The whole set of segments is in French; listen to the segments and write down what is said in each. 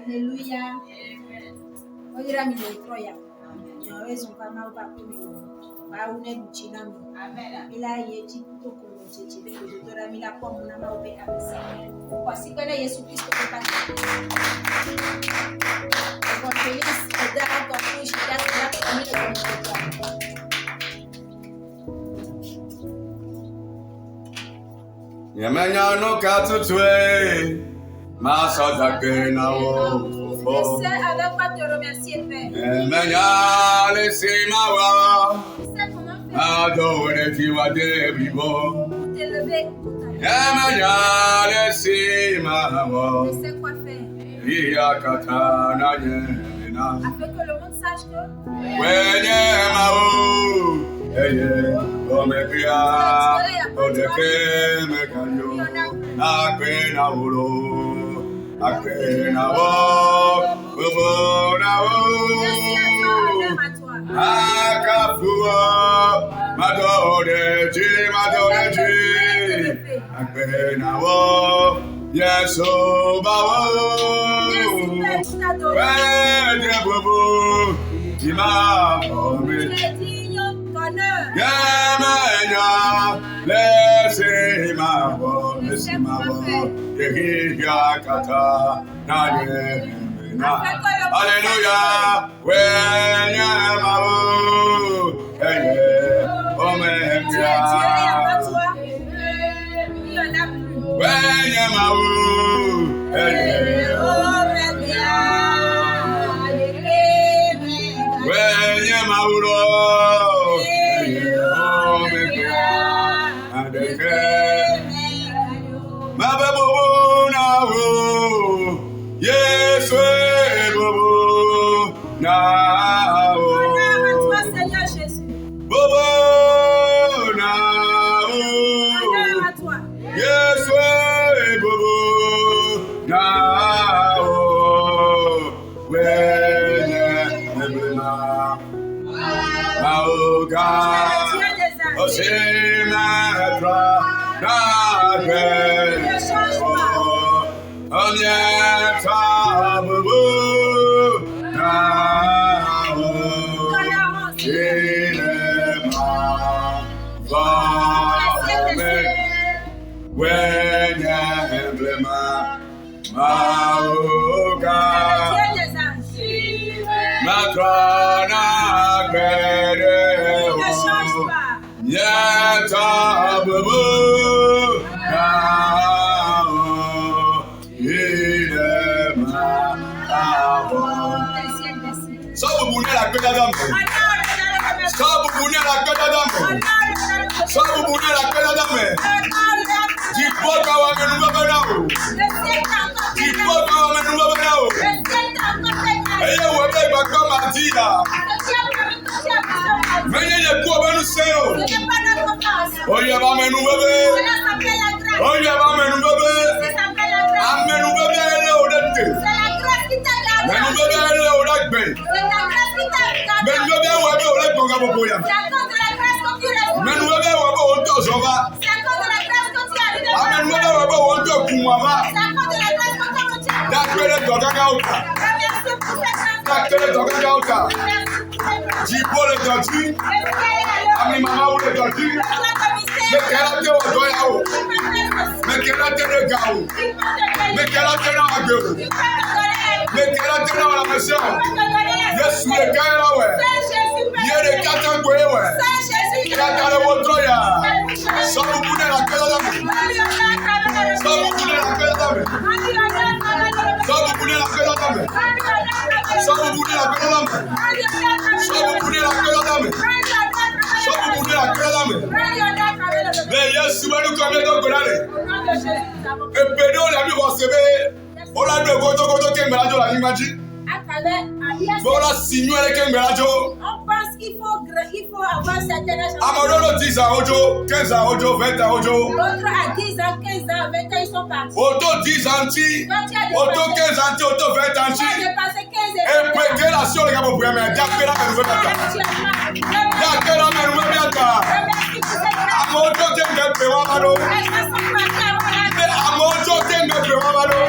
Alléluia. On dira mi Troya. Yo raison pas mal pas comme ba une buchina mi. Ila yeji kuto ko cheche de dora mi la kwa muna ma obe abisa. Kwa siku na Yesu Kristo kwa pata. Kwa Felix edara kwa push ya kwa mi kwa. Yemenya no katutwe. Masoda kena wo. Je sais avec quoi te remercier, Père. Yemenya le simawa. Je sais comment faire. Adore tiwa de bibo. Pour t'élever. Yemenya le simawa. Je sais quoi faire. Iya katana yena. Afin que le monde sache que. Wenye mao. Eye omepia. Odeke mekanyo. Akena ulo. Akena wo. Bobo na wo. Akafua. Madore ji. Akena wo. Yeso bawo. Wenye bobo. Jima ome. Yemenya, lesi mawo, yehia kata, na yemena. Hallelujah, wenye mawo, eye, omepia. Wenye mawo, eye, omepia. Wenye mawo. On pense qu'il faut avoir certaines choses. Amadolo 10 ans, Ojo, 15 ans, Ojo, 20 ans, Ojo. L'autre à 10 ans, 15 ans, 20 ans, ils sont partis. Auto 10 ans, Auto 15 ans, Auto 20 ans. Tu as dépassé 15 ans. Et puis, quelle action, les gars, vous pouvez mettre? J'appelle la nouvelle attaque. J'appelle la nouvelle attaque. Amoto, t'es un peu, Amado. Amoto, t'es un peu, Amado.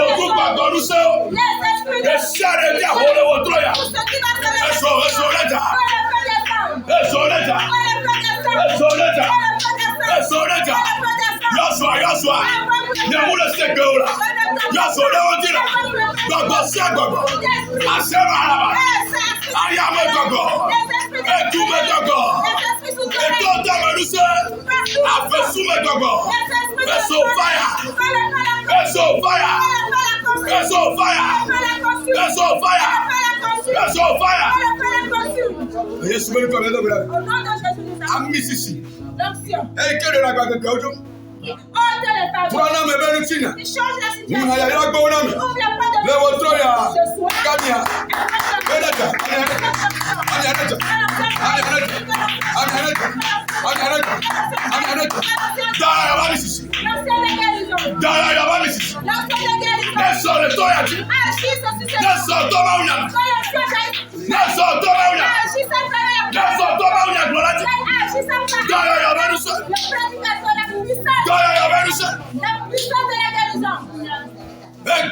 Ogun gbàgbọ́ ní sẹ́wọ̀. Ẹ̀ṣẹ́ rẹ̀ ní àwọn olówó tó yà. Èso lẹ́jà. Èso lẹ́jà. Èso lẹ́jà. Èso lẹ́jà. Yọ̀sùà. Nyàmúlẹ̀ sẹ́gbẹ̀ òrà. Yọ̀sùà lẹ́wọ̀n dìrà. Gbàgbọ́ sí àgbàgbọ́. Àṣẹ màràmà. Ayámẹ́ gbàgbọ́. Ẹ̀dùnmẹ́ gbàgbọ́. Ètò ọ̀dọ́mẹ́lúsẹ́. Àfẹ́sùmẹ́ gbàgbọ́. Èso fáyà. Èso fáyà. Èso fáyà. Èso fáyà. Èso fáyà. Yesu bẹ́ẹ̀ kọ́ lẹ́dọ̀ bẹ́ẹ̀. Ami sisi. Ẹ kéde la gbàgbẹ́ ojú. Fúnra mi bẹ́ẹ̀ ní Tina. Nínú ayé ayé gbọ́ náà mi. Lẹ́wọ̀ tó yà. Káníà. Bẹ́ẹ̀dẹ̀jà. Dára yà wá ní sisi. Dára yà wá ní sisi. Lẹ́sọ̀ lè tó yà jí. Lẹ́sọ̀ tó bá wùyà. Lẹ́sọ̀ tó bá wùyà. Lẹ́sọ̀ tó bá wùyà gbọ́dọ̀ jí. Dára yà wá ní sọ. Dára yà wá ní sọ.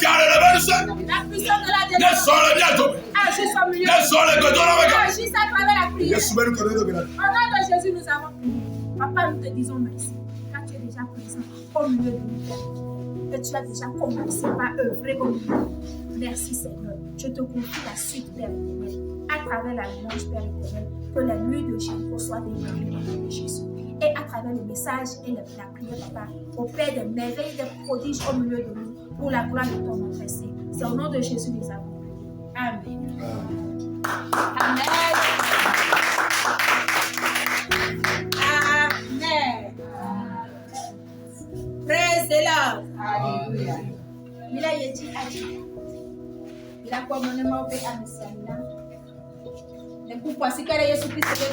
Garde la verse. Ne sort le bientôt. Ne sort le godon avec. Jésus ben connaît le bien. Au nom de Jésus nous avons prié. Papa, nous te disons merci. Car tu es déjà présent au milieu de nous. Et tu as déjà commencé par œuvrer au milieu de nous. Merci Seigneur. Je te confie la suite, Père éternel. À travers la louange, Père éternel, que la nuit de Jésus soit délivrée au nom de Jésus. Et à travers le message et la prière, Papa, au Père des merveilles, des prodiges au milieu de nous, pour la gloire de ton nom précieux. C'est au nom de Jésus que nous avons prié. Amen. Amen. Amen. Praise the Lord. Alléluia. Il a dit à Dieu. Il a commandé à faire un message. Et pourquoi si qu'elle est Jésus-Christ est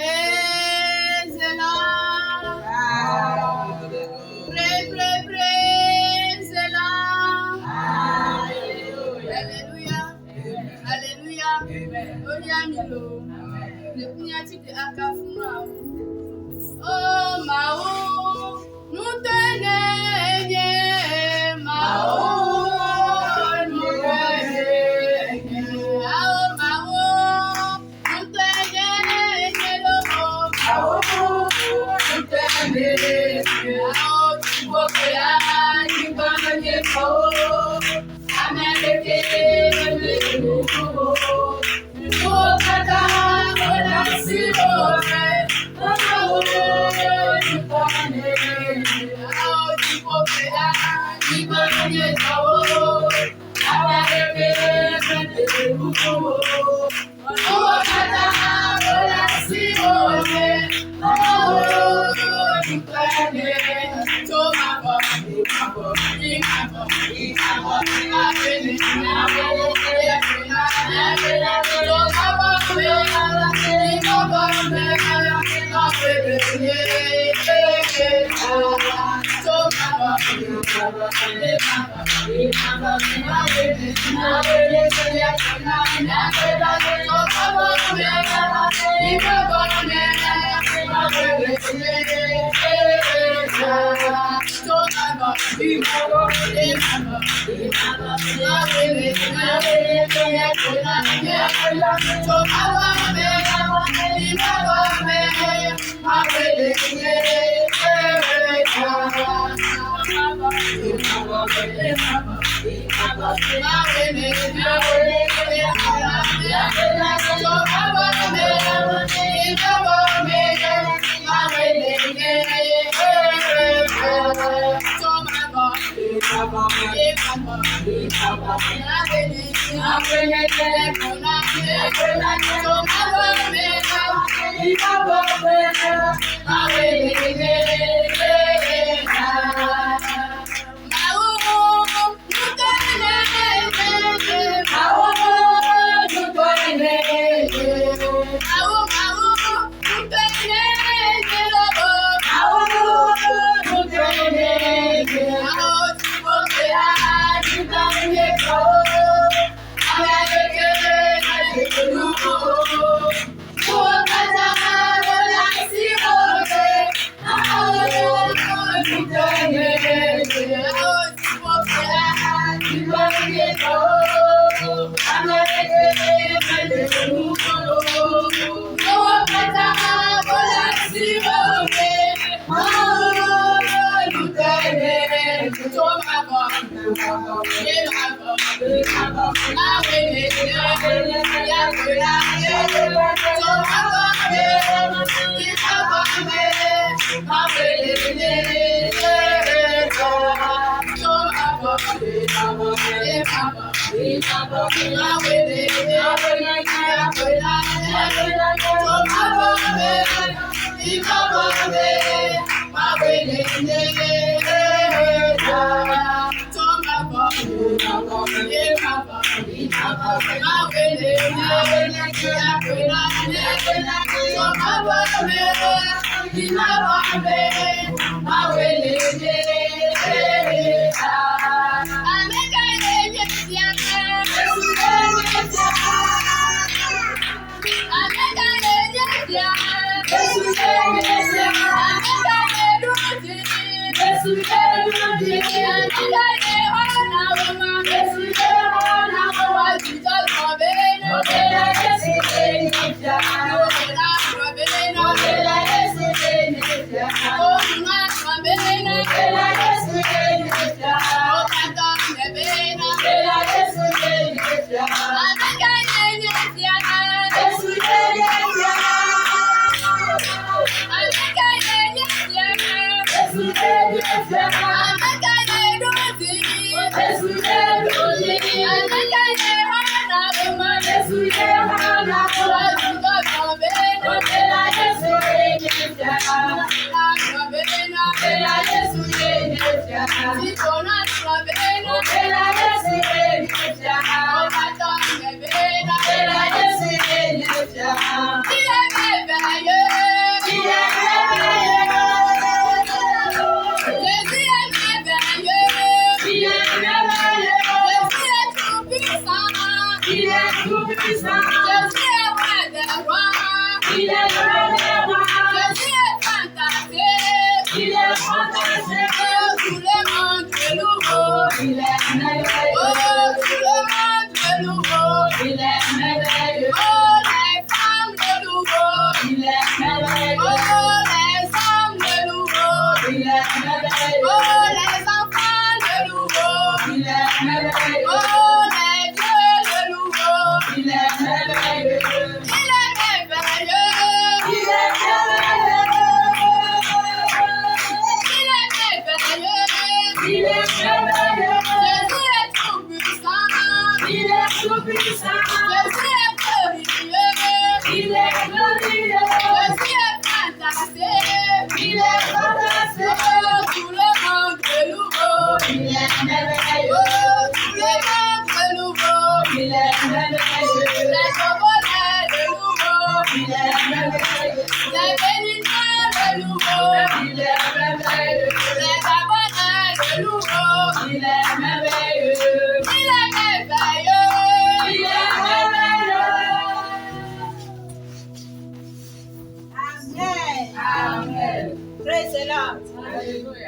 Praise the Lord. Praise the Lord. Alléluia. Alléluia. Onyamilo. Le punyati de akafuma. Oh Mao, nous tenons Mao. Oh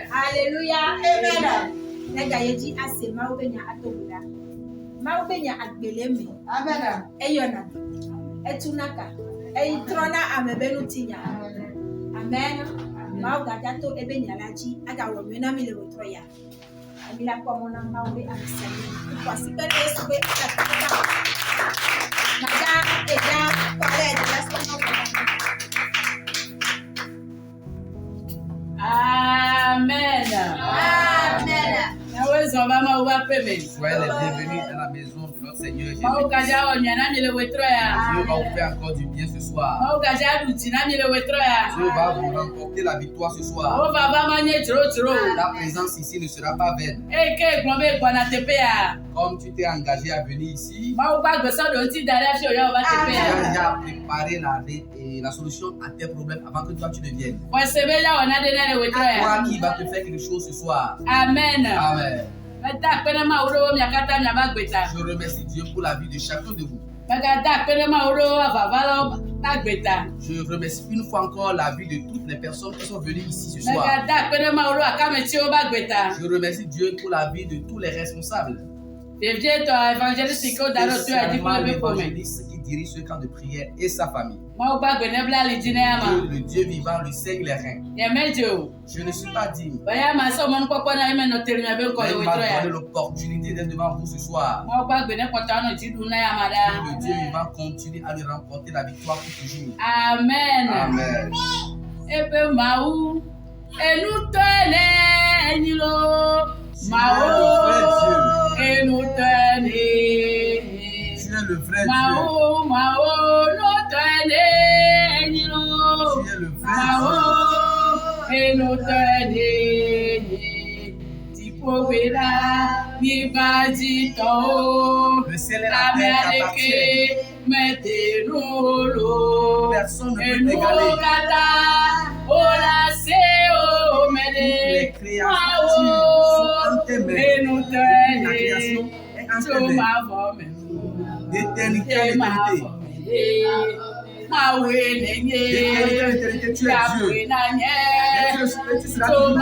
Hallelujah. Amen. Nega yeji ase maubenya atobula. Maubenya agbeleme. Amen. Eyona. Etunaka. Eitrona amebenu tinya. Amen. Mauga dato ebenya laji aga womena mile wotroya. Amila kwa mona maube amsani. Kwa sikere esube akataka. Maga eda pale Amen. Amen. Soyez les bienvenus dans la maison de notre Seigneur Jésus. Dieu va vous faire encore du bien ce soir. Dieu va vous remporter la victoire ce soir. Ta présence ici ne sera pas vaine. Comme tu t'es engagé à venir ici, tu as déjà préparé la solution à tes problèmes avant que toi tu ne viennes. Toi qui va te faire quelque chose ce soir. Amen. Amen. Je remercie Dieu pour la vie de chacun de vous. Je remercie une fois encore la vie de toutes les personnes qui sont venues ici ce soir. Je remercie Dieu pour la vie de tous les responsables. L'évangéliste qui guérit ce camp de prière et sa famille. Que le Dieu vivant lui saigne les reins. Je ne suis pas digne. Mais il m'a donné l'opportunité d'être devant vous ce soir. Que le Dieu vivant continue à lui remporter la victoire pour toujours. Amen. Amen. Et nous tenons, et nous tenons. Tu es le vrai Dieu. Nous tenons. Tu es le vrai Dieu. Et nous tenons. Le ciel et la terre t'appartiennent. Personne ne peut t'égaler. Les créatures sont en tes mains. La création est en tes mains. D'éternité à l'éternité. D'éternité à l'éternité, tu es Dieu. Et tu seras toujours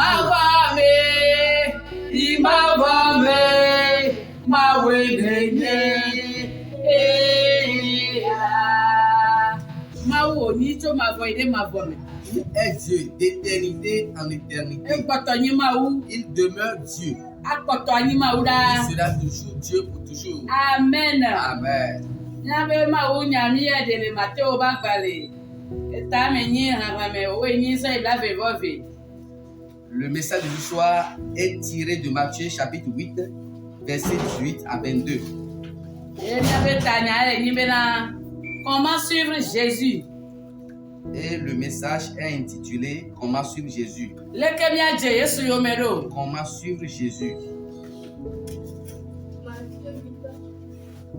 Il est Dieu d'éternité en éternité. Il demeure Dieu. Il sera toujours Dieu pour toujours. Amen. Amen. Le message du soir est tiré de Matthieu chapitre 8, verset 18 à 22. Comment suivre Jésus? Et le message est intitulé Comment suivre Jésus. Comment suivre Jésus.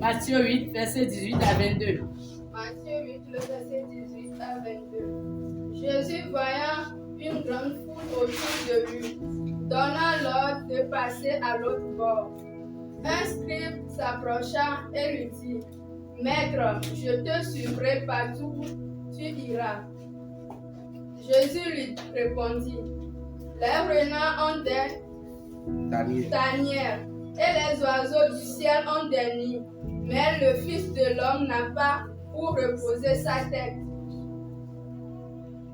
Matthieu 8, verset 18 à 22. Matthieu 8, le verset 18 à 22. Jésus, voyant une grande foule autour de lui, donna l'ordre de passer à l'autre bord. Un scribe s'approcha et lui dit: Maître, je te suivrai partout où tu iras. Jésus lui répondit: Les renards ont des tanières et les oiseaux du ciel ont des nids, mais le Fils de l'homme n'a pas où reposer sa tête.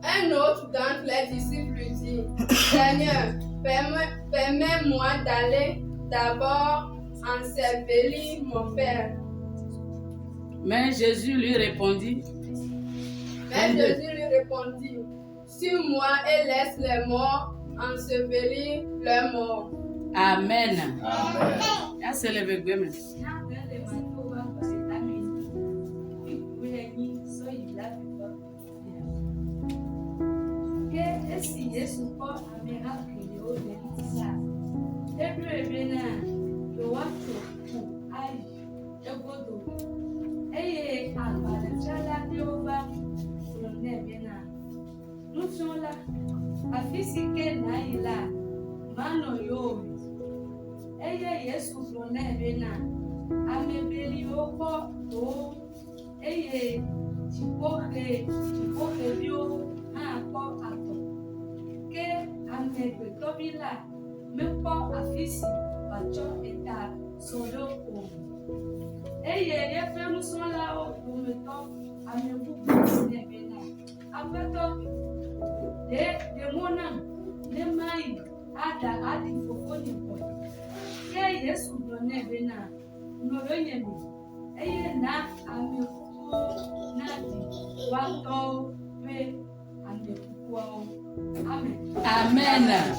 Un autre d'entre les disciples lui dit: Seigneur, permets-moi d'aller d'abord ensevelir mon Père. Mais Jésus lui répondit: Suis-moi et laisse les morts ensevelir leurs morts. Amen. Amen. Amen.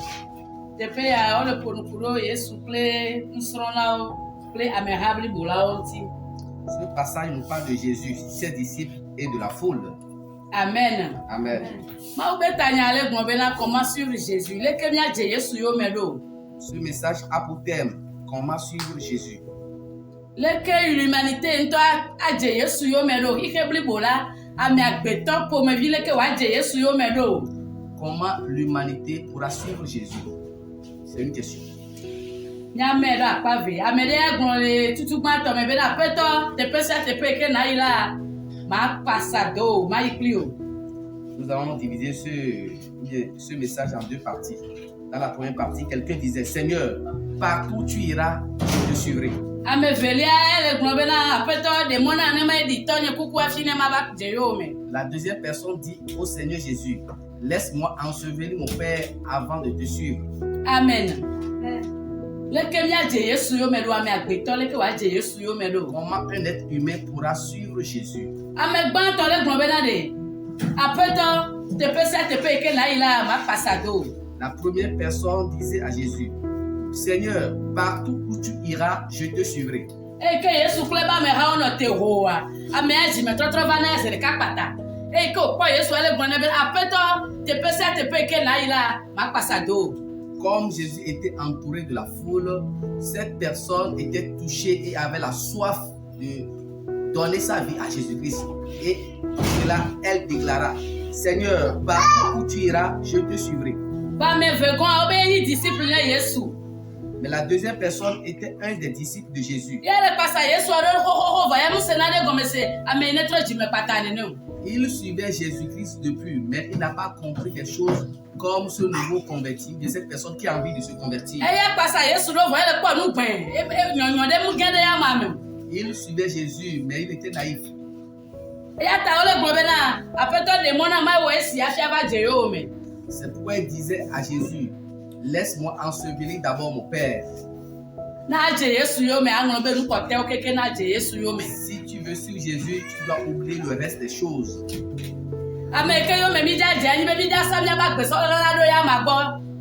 Depuis on le pour Yesu plaît, nous serons là plaît aimable boulao. Ce passage nous parle de Jésus, ses disciples et de la foule. Amen. Amen. Comment suivre Jésus? Ce message a pour thème Comment suivre Jésus. L'humanité Comment l'humanité pourra suivre Jésus? C'est une question. Nous allons diviser ce message en deux parties. Dans la première partie, quelqu'un disait: Seigneur, partout où tu iras, je te suivrai. La deuxième personne dit au Seigneur Jésus, laisse-moi ensevelir mon père avant de te suivre. Amen. Comment un être humain pourra suivre Jésus? La première personne disait à Jésus, Seigneur, partout où tu iras, je te suivrai. Comme Jésus était entouré de la foule, cette personne était touchée et avait la soif de donner sa vie à Jésus-Christ. Et cela, elle déclara, Seigneur, partout où tu iras, je te suivrai. Mais la deuxième personne était un des disciples de Jésus. Il suivait Jésus-Christ depuis, mais il n'a pas compris quelque chose comme ce nouveau converti, de cette personne qui a envie de se convertir. Il suivait Jésus, mais il était naïf. C'est pourquoi il disait à Jésus, laisse-moi ensevelir d'abord mon père. Si tu veux suivre Jésus, tu dois oublier le reste des choses.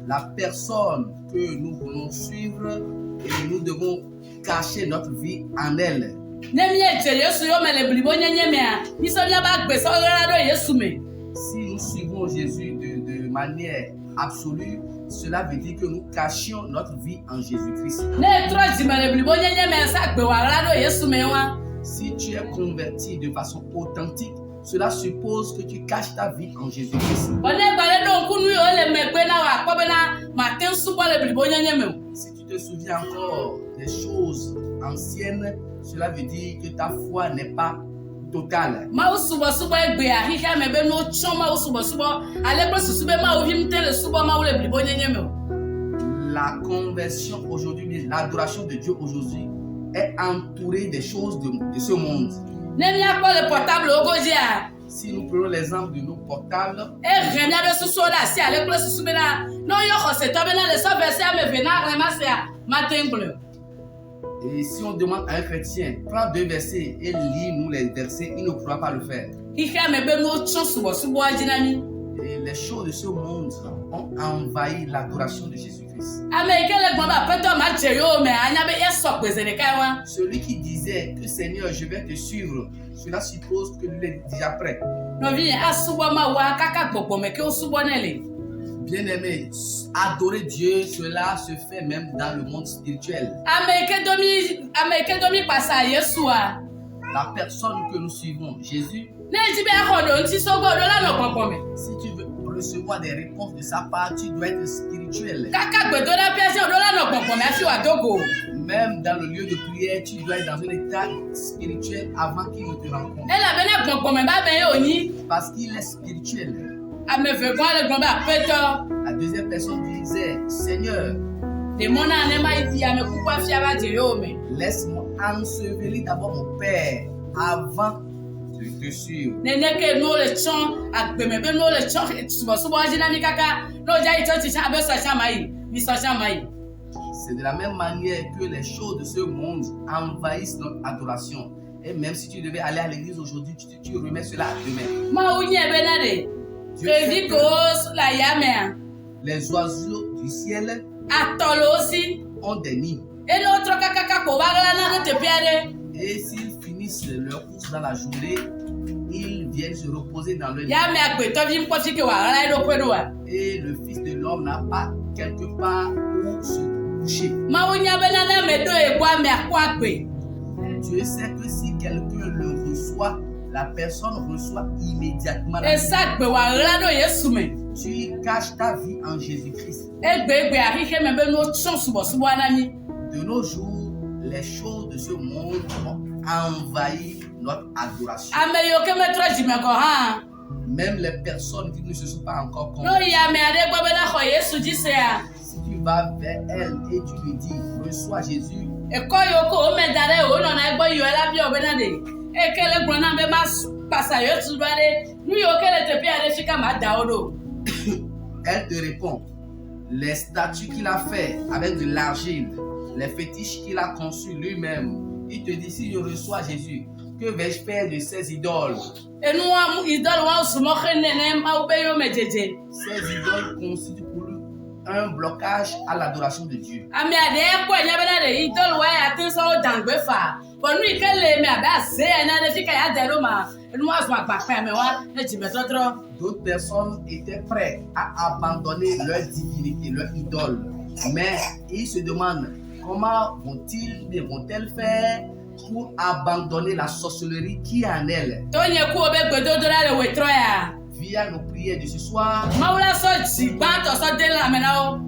La personne que nous voulons suivre, et nous devons cacher notre vie en elle. Si nous suivons Jésus de manière absolue, cela veut dire que nous cachions notre vie en Jésus-Christ. Si tu es converti de façon authentique, cela suppose que tu caches ta vie en Jésus-Christ. Si tu te souviens encore des choses anciennes, cela veut dire que ta foi n'est pas totale. La conversion aujourd'hui, l'adoration de Dieu aujourd'hui est entourée des choses de ce monde. Si nous prenons l'exemple de nos portables, et si on demande à un chrétien, prends 2 versets et lis-nous les versets, il ne pourra pas le faire. Et les choses de ce monde ont envahi l'adoration de Jésus-Christ. Celui qui disait que Seigneur, je vais te suivre, cela suppose que lui est déjà prêt. Bien-aimé, adorer Dieu, cela se fait même dans le monde spirituel. La personne que nous suivons, Jésus, si tu veux recevoir des réponses de sa part, tu dois être spirituel. Même dans le lieu de prière, tu dois être dans un état spirituel avant qu'il ne te rencontre. Parce qu'il est spirituel. La deuxième personne disait, Seigneur, laisse-moi ensevelir d'abord mon père avant de te suivre. C'est de la même manière que les choses de ce monde envahissent notre adoration. Et même si tu devais aller à l'église aujourd'hui, tu remets cela demain. Dieu sait que les oiseaux du ciel ont des nids. Et s'ils finissent leur course dans la journée, ils viennent se reposer dans le lit. Et le Fils de l'homme n'a pas quelque part où se coucher. Dieu sait que si quelqu'un le reçoit, la personne reçoit immédiatement la vie. Tu caches ta vie en Jésus-Christ. De nos jours, les choses de ce monde ont envahi notre adoration. Même les personnes qui ne se sont pas encore converties. Si tu vas vers elle et tu lui dis, reçois Jésus, Eko yoko o me dare o no na egbo yo la bi obe na de. Ekele gbo na be ma pasa yo tu ba de. Nu yo kele te pi ale fika ma da odo. elle te répond, les statues qu'il a fait avec de l'argile, les fétiches qu'il a conçus lui-même. Il te dit, si je reçois Jésus, que vais-je faire de ces idoles? Enu wa idol wa su mo khenene ma ube yo me jeje. Ces idoles constituent pour lui un blocage à l'adoration de Dieu. Ami ade ko nya be na de idol wa ya tin so dangbe fa. Bo nu ikele me aba se na de fika ya de ro ma. Enu wa su agba pa me wa e ji me totro. D'autres personnes étaient prêtes à abandonner leur divinité, leur idole. Mais ils se demandent comment vont-elles faire pour abandonner la sorcellerie qui est en elles. To nye ku obe gbedodo la le wetro ya. Via nos prières de ce soir, Mawula so ji gba to so de la me na o.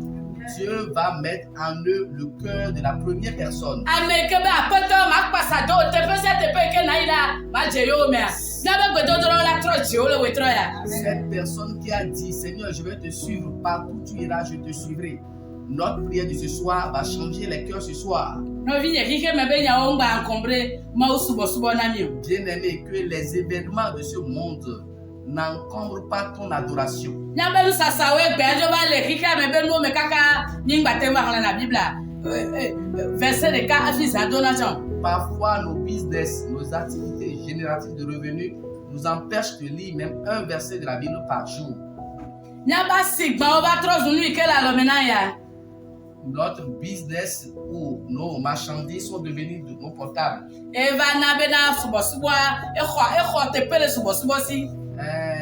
Dieu va mettre en eux le cœur de la première personne. Ame ke be apeto ma pasa do te pe ke na ila ma je yo me. Na be gbedodo la tro ji o le wetro ya. Cette personne qui a dit, Seigneur, je vais te suivre partout où tu iras, je te suivrai. Notre prière de ce soir va changer les cœurs ce soir. No vi nye kike me be nya o ngba encombrer ma subo na mi o. Bien-aimé, que les événements de ce monde n'encombrent pas ton adoration. Nya be sa sa we gbe ajo ba le kike me be no me kaka ni ngba te ma na Bibla. Verset de ka afis donation. Parfois, nos business, nos activités génératives de revenus nous empêchent de lire même un verset de la Bible par jour. Nya ba sigba o ba tro zunu ike la lo me na ya. Notre business ou nos marchandises sont devenus de nos portables. Eva na be na subo e kho te pele subo si.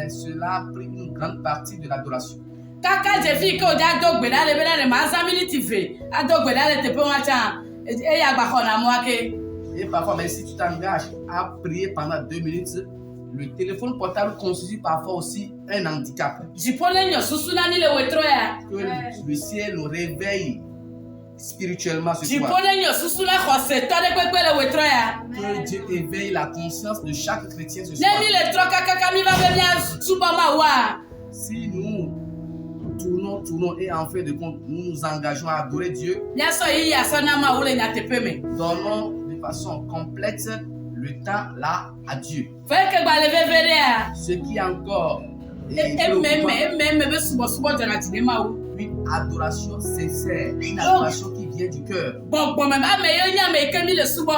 Cela a pris une grande partie de l'adoration. Kaka je fi ko ja dogbe da le be na le ma zamility fe. A dogbe da le te pe wa cha. E ya gba kho na mo ake. Et parfois, même si tu t'engages à prier pendant 2 minutes, le téléphone portable constitue parfois aussi un handicap. Jipone nyo susu na ni le wetro ya. Que le ciel nous réveille spirituellement ce soir. Jipone nyo susu na kho se to de pepe le wetro ya. Que Dieu éveille la conscience de chaque chrétien ce soir. Ne mi le tro kaka mi va be mia suba ma wa. Si nous tournons et en fin de compte, nous nous engageons à adorer Dieu, Nya so yi ya so na ma wo le nya te pe me. donnons de façon complète le temps là à Dieu. Fe ke gba le vevere ya. Ce qui est encore E me be subo de na ti ma wo. une adoration sincère, une adoration qui vient du cœur. Bon me ba me yo nya me ke mi le subo.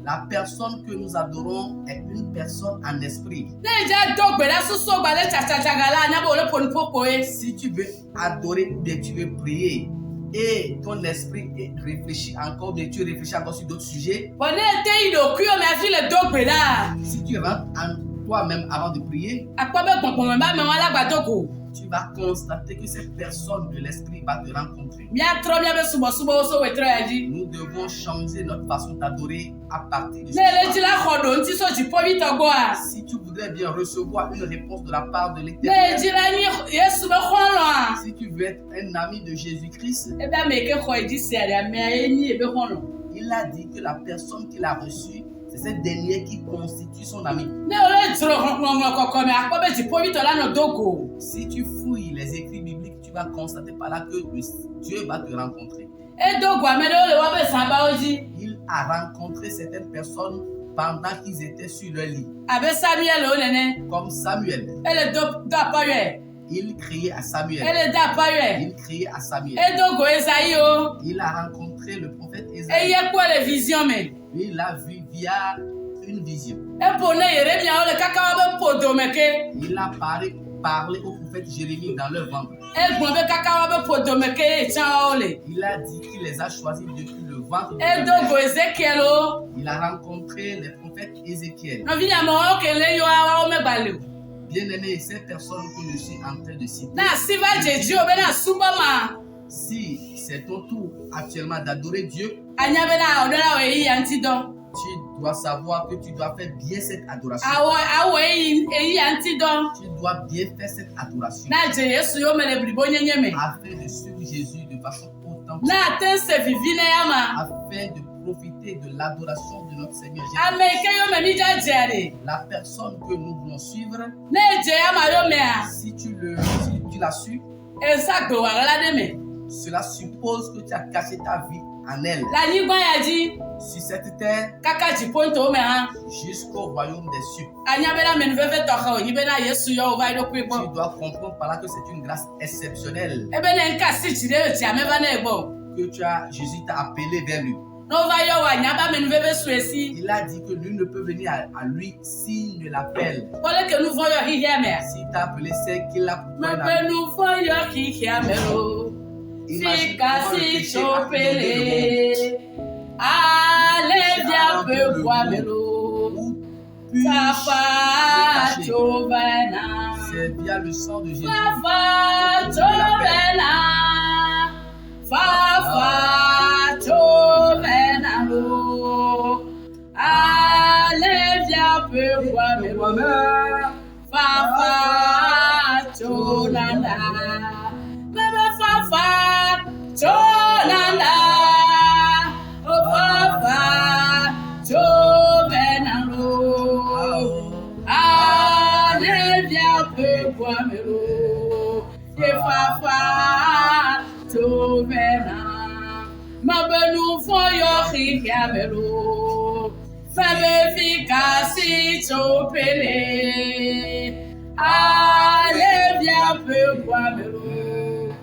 La personne que nous adorons est une personne en esprit. Ne ja dogbe da susu gba le cha gala nya bo le pon popo e. Si tu veux adorer, bien tu veux prier et ton esprit réfléchit encore, bien tu réfléchis encore sur d'autres sujets. Bon ne te ido ku yo me afi le dogbe da. Si tu rentres en toi-même avant de prier, Akpo be gbon me ba me wa la gba doko. tu vas constater que cette personne de l'esprit va te rencontrer. Mi atro mi be subo so wetro ya ji. Nous devons changer notre façon d'adorer à partir de ce Ne le ti soir. la khodo nti so ji po mi to go a. Si tu voudrais bien recevoir une réponse de la part de Ne l'Éternel, ji la ni Yesu be kholo a. si tu veux être un ami de Jésus-Christ, E ba me ke kho ji si ada me e ni e be kholo. il a dit que la personne qu'il a reçue, c'est cette dernière qui constitue son ami. Ne o le tro koko me akpo be ji po mi to la no dogo. Si tu fouilles les écrits bibliques, tu vas constater par là que Dieu va te rencontrer. E dogo a me le o le wa be san ba oji. Il a rencontré certaines personnes pendant qu'ils étaient sur leur lit. Abe Samuel o nene. Comme Samuel, E le do pa ye. il criait à E Samuel. le da pa ye. Il criait à Samuel. E dogo Esaïe o. Il a rencontré le prophète E Ésaïe. ye ko le vision me. Il l'a vu via une vision. E po ne Yeremia o le kaka wa be podo me ke. Il a parlé au prophète Jérémie dans leur ventre. E gbon be kaka wa be podo me ke e chan o le. Il a dit qu'il les a choisis depuis le ventre. de E leur dogo mère. Ezekiel o. Il a rencontré les prophètes Ézéchiel. No vi mo o ke le yo a o me bale o. Bien-aimé, ces personnes que je suis en train de citer, Na siva jeji o be na suba ma. si c'est ton tour actuellement d'adorer Dieu, Anya be na o la o yi anti don. tu dois savoir que tu dois faire bien cette adoration. Awo yi anti don. Tu dois bien faire cette adoration Na je Yesu yo me le bribo nyenye me. afin de suivre Jésus de façon authentique, Na ten se vivine ya ma. afin de profiter de l'adoration de notre Seigneur Jésus. Ame ke yo me mi ja jere. La personne que nous voulons suivre, Ne je ya ma yo me a. si tu l'as su, E sa gbe wa la de me. cela suppose que tu as caché ta vie en elle. La nyigba ya dzi. Sur cette terre, Kaka dziƒo ŋutɔ me hã. jusqu'au royaume des cieux. Anya bena amenuveve tɔxɛ wònyi bena Yesu yɔ wòva yi ɖokui Tu gbɔ. dois comprendre par là que c'est une grâce exceptionnelle Ebe ne nka si dzi ɖe dzia me va ne gbɔ. que Jésus t'a appelé vers lui. Ne wòva yɔ wò anya be amenuveve sue si. Il a dit que nul ne peut venir à lui s'il ne l'appelle. Kpɔle ke nu vɔ yɔ xixia mea. S'il t'a appelé, c'est qu'il a pour toi un Megbe appel. nu vɔ yɔ xixia me lo. Imagine Sika comment le si péché tso a inondé le pele. Ale via pe bua me lo. monde. Où puis-je Fafa le cacher? tso vena. C'est via le sang de Jésus. Fafa tso vena. Fafa tso vena lo. Ale via pe bua me lo. Fafa tso nanda. Bebe fafa tso nanda. Oh fafa tso vena lo. Ale via pe bua me lo. Ye fafa tso vena. Ma benu fo yo xixia me lo. Febe fika si tso pele. Ale via pe bua me lo.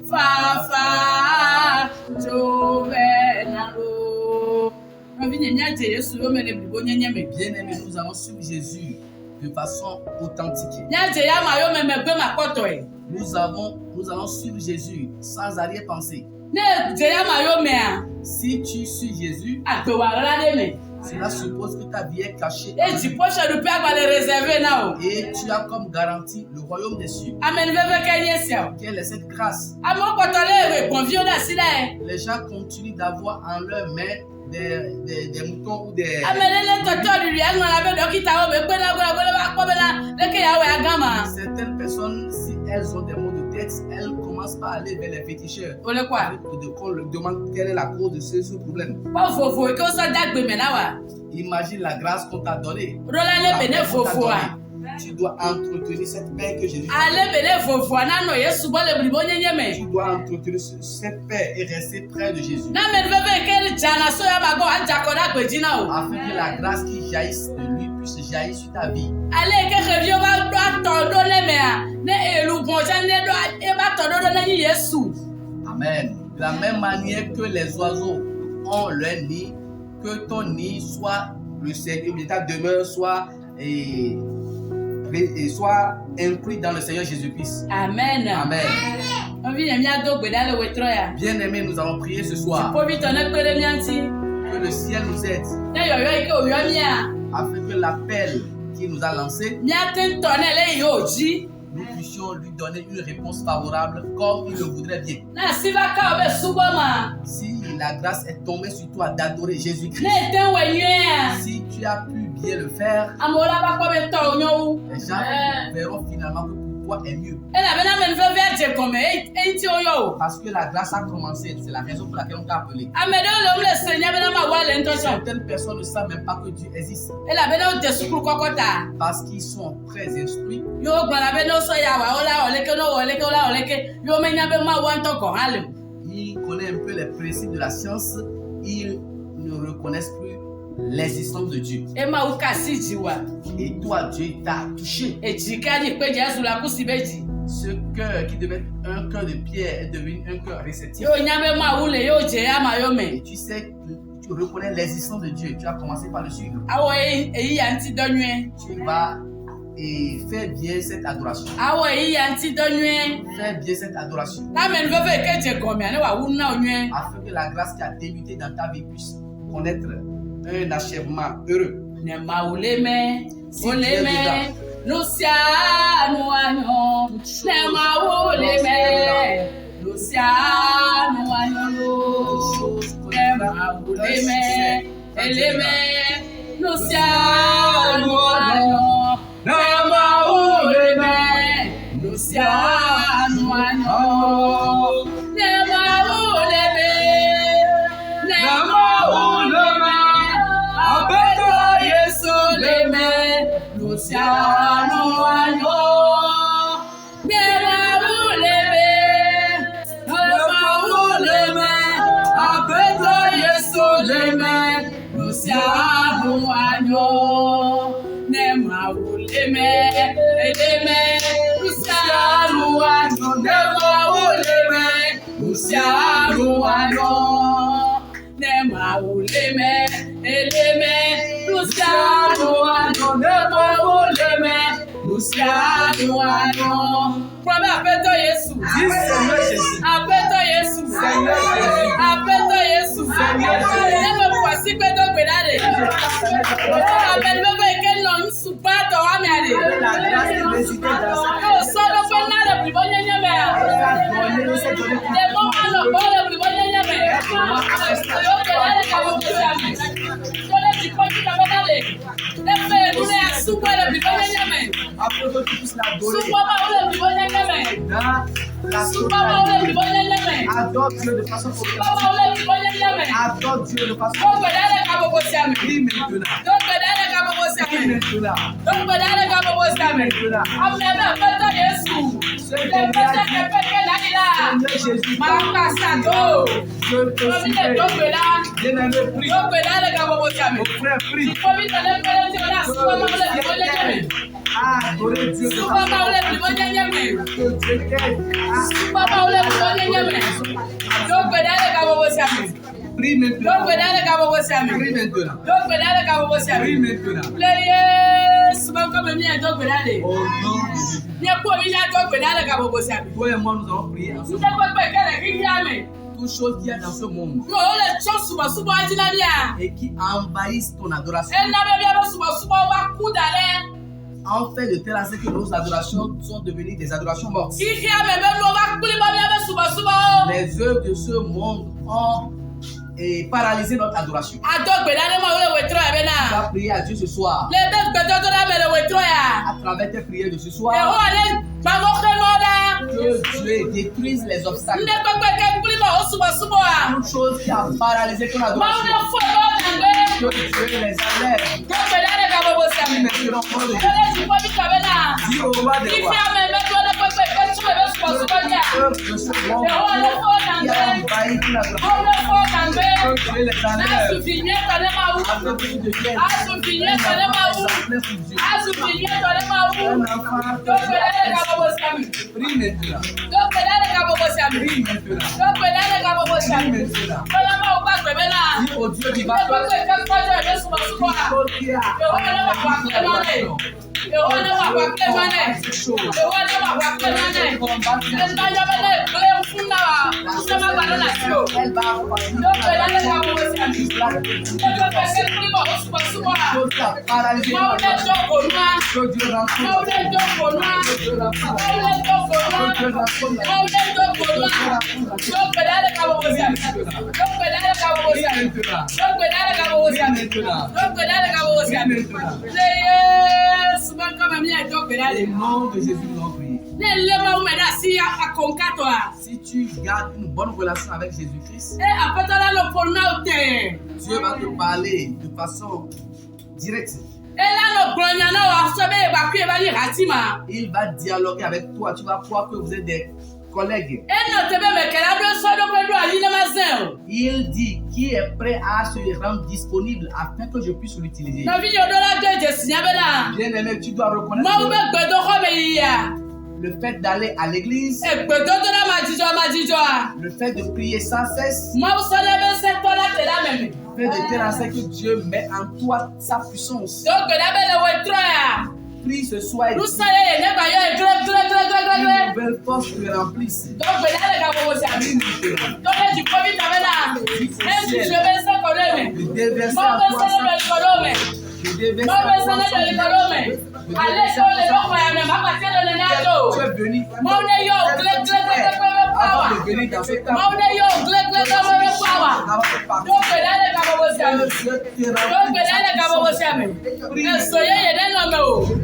Fafa tso vena lo. Ma vie nya je Yesu yo me le bibo nyenye me. Bien-aimés, nous allons suivre Jésus de façon authentique. Nya je ya ma yo me me gbe ma kpɔtɔ ye. Nous allons suivre Jésus sans arrière-pensée. Ne je ya ma yo mea. Si tu suis Jésus, Agbewala de me. cela suppose que ta vie est cachée en E lui. dziƒo se ɖuƒe agbalẽ réservé na o. Et tu as comme garantie le royaume des cieux. Amenuveve ke nye sia o. Quelle est cette grâce? Amewo kpɔtɔ le egbɔnviwo ɖe asi la ye. Les gens continuent d'avoir en leurs mains des moutons ou des... Ame ɖe le tɔtɔ ɖiɖi eŋlɔ la be dɔkitawo be kpe na gbɔna be va kpɔ bena leke yawo ya gama. Certaines personnes, si elles ont des maux de tête, elles commencent par aller vers les féticheurs. Wole kɔa. Qu'on leur demande quelle est la cause de ce problème. Kpɔ vovo yi ke wosɔ de agbe me na wa. Imagine la grâce qu'on t'a donnée. Ɖo la le be ne La paix qu'on t'a vovoa. donnée. Tu dois entretenir cette paix que Jésus t'a Ale be donnée. ne vovoa nanɔ Yesu gbɔ le blibo nyenye me. Tu dois entretenir cette paix et rester près de Jésus. Na amenuveve yi ke dzana so ya ba gbɔ adzakɔ ɖe agbe dzi na o. Afin que la grâce qui jaillisse de lui puisse jaillir sur ta vie. Ale yi ke xeviwo va ɖo atɔ ɖo le mea ne elubɔ tse ne ɖo eba tɔ ɖo ne nyi Yesu. Amen. De la même manière que les oiseaux ont leur nid, que ton nid soit le Seigneur, que ta demeure soit soit inclus dans le Seigneur Jésus-Christ. Amen. Amen. Nɔvi nye miado gbe ɖa le wetrɔ ya. Bien-aimés, nous allons prier ce soir. Kpovitɔ ne kpe ɖe mía ŋuti. Que le ciel nous aide Ne yɔyɔ yi ke wòyɔ mía. afin que l'appel qu'il nous a lancé, Míate ŋutɔ ne le yi wò dzi. nous puissions lui donner une réponse favorable comme il le voudrait bien. Ne asi va ka wo be subɔ ma. Si la grâce est tombée sur toi d'adorer Jésus-Christ, Ne ete wɔ nyuie. si tu as pu bien le faire, Amewo la va kpɔ be tɔwo nyɔ wu. les gens verront finalement que pour toi est mieux. Elabena amenuvevea dze gɔme eŋuti woyɔ o. Parce que la grâce a commencé, c'est la raison pour laquelle on t'a appelé. Ame ɖewo le wo le se nya bena ma wa le ŋutɔ tsɔ. Certaines personnes ne savent même pas que Dieu existe Elabena wo de sukulu kɔkɔ ta. parce qu'ils sont très instruits. Yo gblɔna be ne wosɔ ya wa wo la wɔ leke ne wɔ leke wo la wɔ leke yo menya be ma wa ŋutɔ gɔ hã le o. Ils connaissent un peu les principes de la science. Ils ne reconnaissent plus l'existence de Dieu. Ema wo ka si dzi wa. Et toi, Dieu t'a touché. Edzi ka nyi kpe Jesu la kusi be dzi. Ce cœur qui devait être un cœur de pierre est devenu un cœur réceptif. Yo nya be ma wu le yo dze ama yo Et me. tu sais, tu reconnais l'existence de Dieu. Tu as commencé par le suivre. Awɔ eyi ya ŋuti dɔ nyuie. Tu vas et faire bien cette adoration. Awɔ eyi ya ŋuti dɔ nyuie. Fais bien cette adoration. Amenuveve yi ke dze gɔmea ne wa wu na wo nyuie. Afin que la grâce qui a débuté dans ta vie puisse connaître un achèvement heureux. Ne ma wu le me. Wo le me. Nu sia nu anyɔ. Ne ma wu le me. Nu sia nu anyɔ. Ne ma wu le me. Ele me. Nu sia nu anyɔ. Ne ma wu le me. Nu sia nu anyɔ. Ne ma wu le me. Ne ma wu le me. Abeto Yesu le me. Nu sia nu anyɔ. Ne ma wu le me. Ne ma wu Premier appelle-toi Jésus. Dis Seigneur Jésus. Appelle-toi Jésus. Seigneur Jésus. Appelle-toi Jésus. Nemo kwasi peto gbedare. Appelle-moi quel nom une soupato amiare. La grâce de résister dans Oh, cette solo pena le pribonye nyame. Le moma no bole pribonye nyame. Yo gbedare ka bo kusiame. Solo tikoti ka bedale. Le fe nune asupa le pribonye nyame. après que tu puisses l'adorer. Supa ma le pribonye nyame. Dans la Supa ma le pribonye nyame. adore Dieu de façon Supa progressive. ma le pribonye nyame. Adore Dieu de façon Yo gbedare ka bo kusiame. Prie maintenant. Yo gbedare ka bo Prie kusiame. maintenant. Donc, vous allez comme vous savez. Après, vous faites Jésus. Le Seigneur Jésus, je te supplie. Bien-aimé, prie. Mon frère, prie. Adorer Dieu de façon que Dieu t'aide. Prie maintenant. Prie maintenant. Prie maintenant. Au nom de Jésus. Toi et moi, nous allons prier ensemble. Toutes choses qu'il y a dans ce monde et qui envahissent ton adoration, en fait de telle sorte que nos adorations sont devenues des adorations mortes. Les œuvres de ce monde ont paralysé notre adoration. Tu vas prier à Dieu ce soir. À travers tes prières de ce soir, que Dieu détruise les obstacles. Toute chose qui a paralysé ton adoration, que Dieu les enlève. Maintenant, on le dis au roi des rois. Que ce monde qui a envahi ton adoration, que Dieu les enlève. Afin que tu deviennes un exemplaire pour Dieu. Un enfant que Dieu apprécie. Prie maintenant. Prie maintenant. Prie maintenant. Dis au Dieu qui va te Au nom de Jésus, nous allons prier. Si tu gardes une bonne relation avec Jésus-Christ, Dieu va te parler de façon directe. Il va dialoguer avec toi. Tu vas croire que vous êtes des collègues. Il dit qui est prêt à se rendre disponible afin que je puisse l'utiliser. Bien-aimé, tu dois reconnaître le fait d'aller à l'église, le fait de prier sans cesse, le fait de telle sorte que Dieu met en toi sa puissance. Prie ce soir et dis, une nouvelle force te remplisse. Je déverse en toi je déverse en toi tu es venu avant de venir dans ce temps. Avant de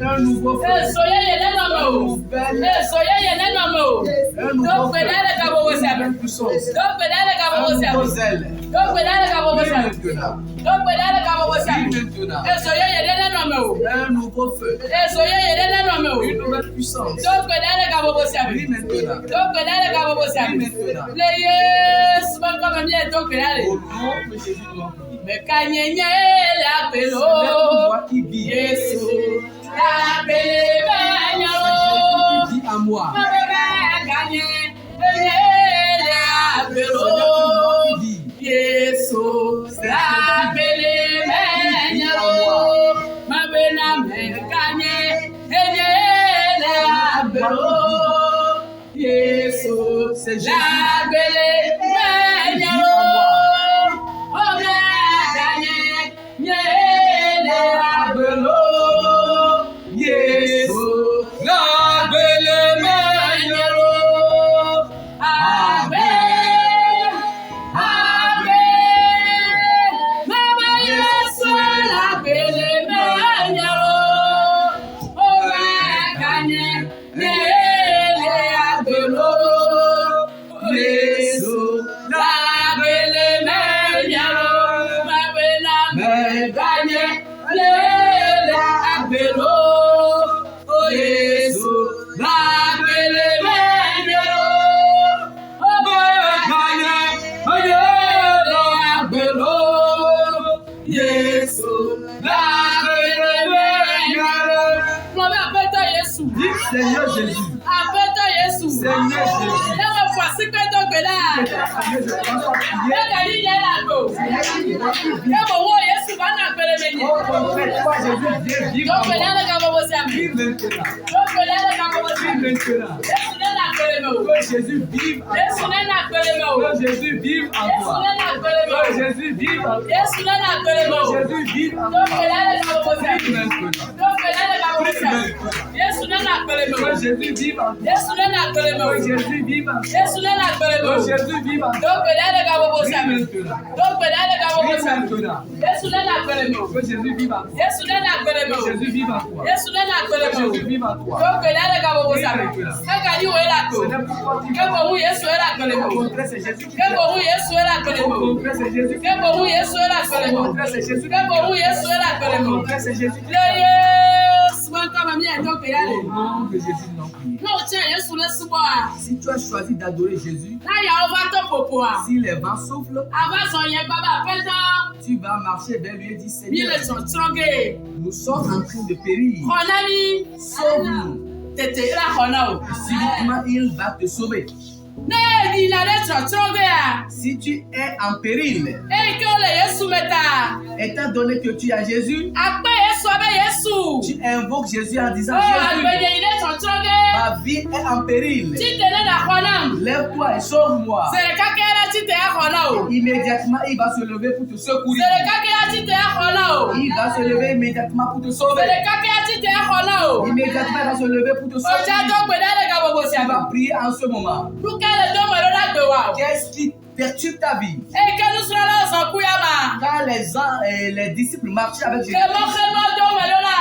un nouveau feu, une puissance, un nouveau zèle. Un nouveau feu, une nouvelle puissance. Oui, maintenant. Au nom de Jésus, nous l'en prions. C'est moi qui vis. Jésus qui vit en moi. agbèrò. Yéésù lágbélé mẹ́yẹ̀rọ. Ọ̀gá àdáyé yéélé agbèrò. Yéésù lágbélé mẹ́yẹ̀rọ. Àgbẹ̀, mama Yéésù lágbélé mẹ́yẹ̀rọ. Ọ̀gá àdáyé yéélé agbèrò. Yéésù lágbélé mẹ́yẹ̀rọ. Mabela mẹ́gànyé léèlé agbèrò. Yéésù lágbélé mẹ́yẹ̀rọ. Mẹ́gànyé léèlé agbèrò. Yéésù lágbélé mẹ́yẹ̀rọ. Mo bẹ apẹtọ Yéésù. Seigneur Jésus. Apẹtọ Yéésù. Seigneur Jésus. Ẹ máa fọ sípẹ́tọ̀ gbẹ̀dá. Ẹ kà yí yẹn làgbò. Ẹ bò wọ Yéésù bá nà gbẹrẹ mi yẹn. Yóò gbẹ̀dá lè ka bọ̀bọ̀ sí àmì. Yóò gbẹ̀dá lè ka bọ̀bọ̀ sí àmì. Yéésù lè nà gbẹrẹ mi o. Jésus vive en Yéésù lè nà gbẹrẹ mi o. Jésus vive en Yéésù toi. lè nà gbẹrẹ mi o. Jésus vive en toi. Yéésù lè nà gbẹrẹ mi o. Jésus vive en Yóò toi. gbẹ̀dá lè ka bọ̀bọ̀ sí àmì. Maintenant. Yóò gbẹ̀dá lè ka bọ̀bọ̀ sí àmì. Yéésù lè nà gbẹrẹ mi o. Jésus vive en toi. Yéésù lè nà gbẹrẹ mi o. Jésus vive en toi. Yéésù lè nà gbẹrẹ mi o. Jésus vive en toi. Yóò gbẹ̀dá lè ka bọ̀bọ̀ sí àmì. Maintenant. Yóò gbẹ̀dá lè ka bọ̀bọ̀ sí àmì. Maintenant. Yéésù lè nà gbẹrẹ mi o. Jésus vive en toi. Yéésù lè nà gbẹrẹ mi o. Jésus vive en toi. Yéésù lè nà gbẹrẹ mi o. Jésus vive en toi. Yóò gbẹ̀dá lè ka bọ̀bọ̀ sí àmì. Ẹ ka yí wo yẹ la tó. Ce n'est pourquoi tu Kébò hu Yéésù yẹ la gbẹrẹ mi Au o. contraire, c'est Jésus qui Kébò hu Yéésù yẹ la gbẹrẹ mi Au o. contraire, c'est Jésus qui Kébò hu Yéésù yẹ la gbẹrẹ mi Au o. contraire, c'est Jésus qui Kébò hu Yéésù yẹ la gbẹrẹ mi Au o. contraire, c'est Jésus qui Lé Yéésù wọn kọ́ mami ẹ̀ tó kéya lè. Au nom de Jésus, non prier. N'o tiẹ̀ Yéésù lé súnmọ́ a. Si tu as choisi d'adorer Jésus, Láyà ó bá tó pòpò a. si les vents soufflent, Àbá sọ yẹn bàbá pẹ́tọ́. tu vas marcher vers lui et dire Bí lè Seigneur, sọ̀ tọ́gẹ̀. nous sommes en train de périr. Kọ̀nà mi. Sauve-nous. Tètè ra kọ̀nà o. Subitement, il va te sauver. N'èdì ìlànà sọ̀ tọ́gẹ̀ a. Si tu es en péril, Èyí kí o lè Yéésù mẹ́ta. étant donné que tu as Jésus, Àpé Yéésù ọbẹ̀ Yéésù. tu invoques Jésus en disant Ó Jésus, àgbèdè ilé sọ̀ tọ́gẹ̀. ma vie est en péril. Títẹ̀ lé nà kọ̀nà. Lève-toi et sauve-moi. Sèrè kákẹ́ yára títẹ̀ yá kọ̀nà o. Immédiatement, il va se lever pour te secourir. Sèrè kákẹ́ yára títẹ̀ yá kọ̀nà o. Il va se lever immédiatement pour te Sèrè sauver. kákẹ́ yára títẹ̀ yá kọ̀nà o. Immédiatement, il va se lever pour te Ọjà sauver. tó gbèdé lè ka gbogbo sí Tu àmì. vas prier en ce moment. Lúkẹ́ lè tó mọ̀ lọ́dà gbé wa o. Qu'est-ce qui perturbe ta vie? Èyí kẹ́nu sọ̀rọ̀ lọ́wọ́ sọ kú yá ma. Quand les disciples marchaient avec Jésus, Kémọ́kémọ́ tó mọ̀ lọ́dà.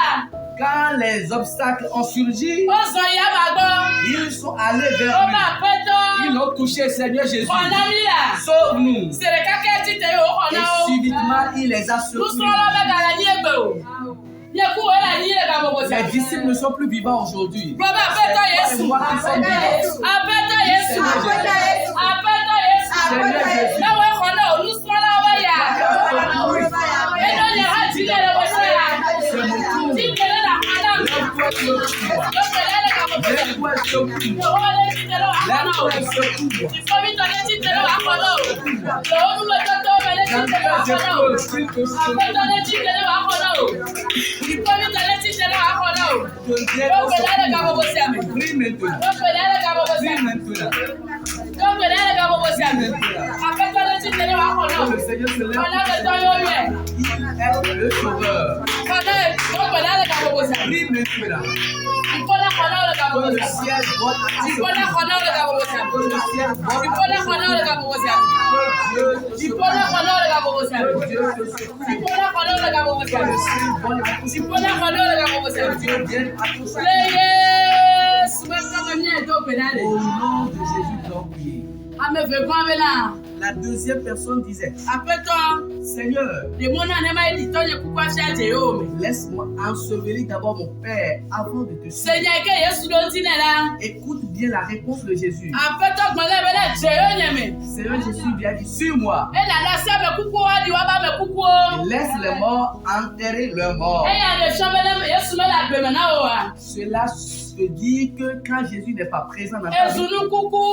quand les obstacles ont surgi, Ó sọ ìyá ma gbọ́. ils sont allés Ó vers máa lui. pẹ́ tán. Ils ont touché Seigneur Jésus. Kọ̀nà mi là. Sauve-nous. Sèrè kákẹ́ títẹ̀ yóò kọ̀nà Et o. subitement, il les a Lúsọ̀rọ̀ secourus. bẹ́ẹ̀ kà lẹ́ ní ègbè o. Yẹ kú wọ́n là ní ègbè gbogbo sí Les àmì. disciples ne sont plus vivants aujourd'hui. Bàbá àpẹ́tọ̀ Yéésù. C'est moi qui sommes vivants. Àpẹ́tọ̀ Yéésù. Àpẹ́tọ̀ Yéésù. Àpẹ́tọ̀ Yéésù. Seigneur Jésus. Lọ́wọ́ kọ̀nà o. Lúsọ̀rọ̀ wọ́n yà. Ẹjọ́ yẹn ha ti lè lọ́wọ́ sí yà. C'est mon tour. Ti lè lọ́wọ́ kọ̀nà o. Lève-toi et secours-moi. Lọ́pẹ̀ lẹ́lẹ́ ka gbogbo sí àmì. Lève-toi et secours-moi. Lọ́wọ́ lé ti tẹ̀lé wà kọ̀nà o. Lève-toi et secours-moi. Ìfọ̀mítọ̀ lé ti tẹ̀lé wà kọ̀nà o. Lọ́wọ́ dúró tó tó bẹ̀ lé ti tẹ̀lé wà kọ̀nà o. Àpẹ́tọ̀ lé ti tẹ̀lé wà kọ̀nà o. Ìfọ̀mítọ̀ lé ti tẹ̀lé wà kọ̀nà o. Lọ́pẹ̀ lẹ́lẹ́ ka gbogbo sí àmì. Prie maintenant. Lọ́pẹ̀ lẹ́lẹ́ ka gbogbo sí Prie àmì. maintenant. Lọ́pẹ̀ lẹ́lẹ́ ka gbogbo sí àmì. Àpẹ́tọ̀ lé ti tẹ̀lé wà kọ̀nà o. Le Seigneur se lève. Kọ̀nà bẹ̀ tọ́ yóò yẹ. Il est le sauveur. Kọ̀nà lọ́pẹ̀ lẹ́lẹ́ ka gbogbo sí àmì. Prie maintenant. Ìfọ̀lá kọ̀nà lè ka Que gbogbo le sí àmì. ciel vote à ce Ìfọ̀lá kọ̀nà lè ka gbogbo sí àmì. Que le ciel vote Ìfọ̀lá kọ̀nà lè ka gbogbo sí àmì. Que Dieu te Ìfọ̀lá secoue. kọ̀nà lè ka gbogbo sí àmì. Que Dieu te secoue. Ìfọ̀lá kọ̀nà lè ka gbogbo sí Que àmì. le ciel vote à tous. Ìfọ̀lá kọ̀nà lè ka gbogbo sí Que àmì. Dieu vienne à tous. Léyé sùgbọ́n mi ẹ̀ tó gbé dálé. Au nom de Jésus, donc priez. Amẹ̀fẹ̀ gbọ́n mi náà. La deuxième personne disait, Àpẹ́tọ̀ Seigneur, lèmọ́ náà ní máa di tọ́jú kúkú àṣẹ àjẹ́ yóò mi. laisse-moi ensevelir d'abord mon Père avant de te suivre. Sènyà ike Yéésù ló ń tí nẹ̀ la. Écoute bien la réponse de Jésus. Àpẹ́tọ̀ gbọ́nlẹ̀ bẹ́lẹ̀ jẹ́ yóò yẹ̀ mi. Seigneur Jésus vient dire, suis-moi. Ẹ nana sí àmẹ kúkú wá di wá bá mẹ kúkú o. Et laisse les morts enterrer leurs morts. Ẹ yà lè sọ bẹ́lẹ̀ Yéésù mẹ́lẹ̀ àgbẹ̀mẹ̀ náà wò wá. Cela veut dire que quand Jésus n'est pas présent dans ta vie, Èsùnú kúkú.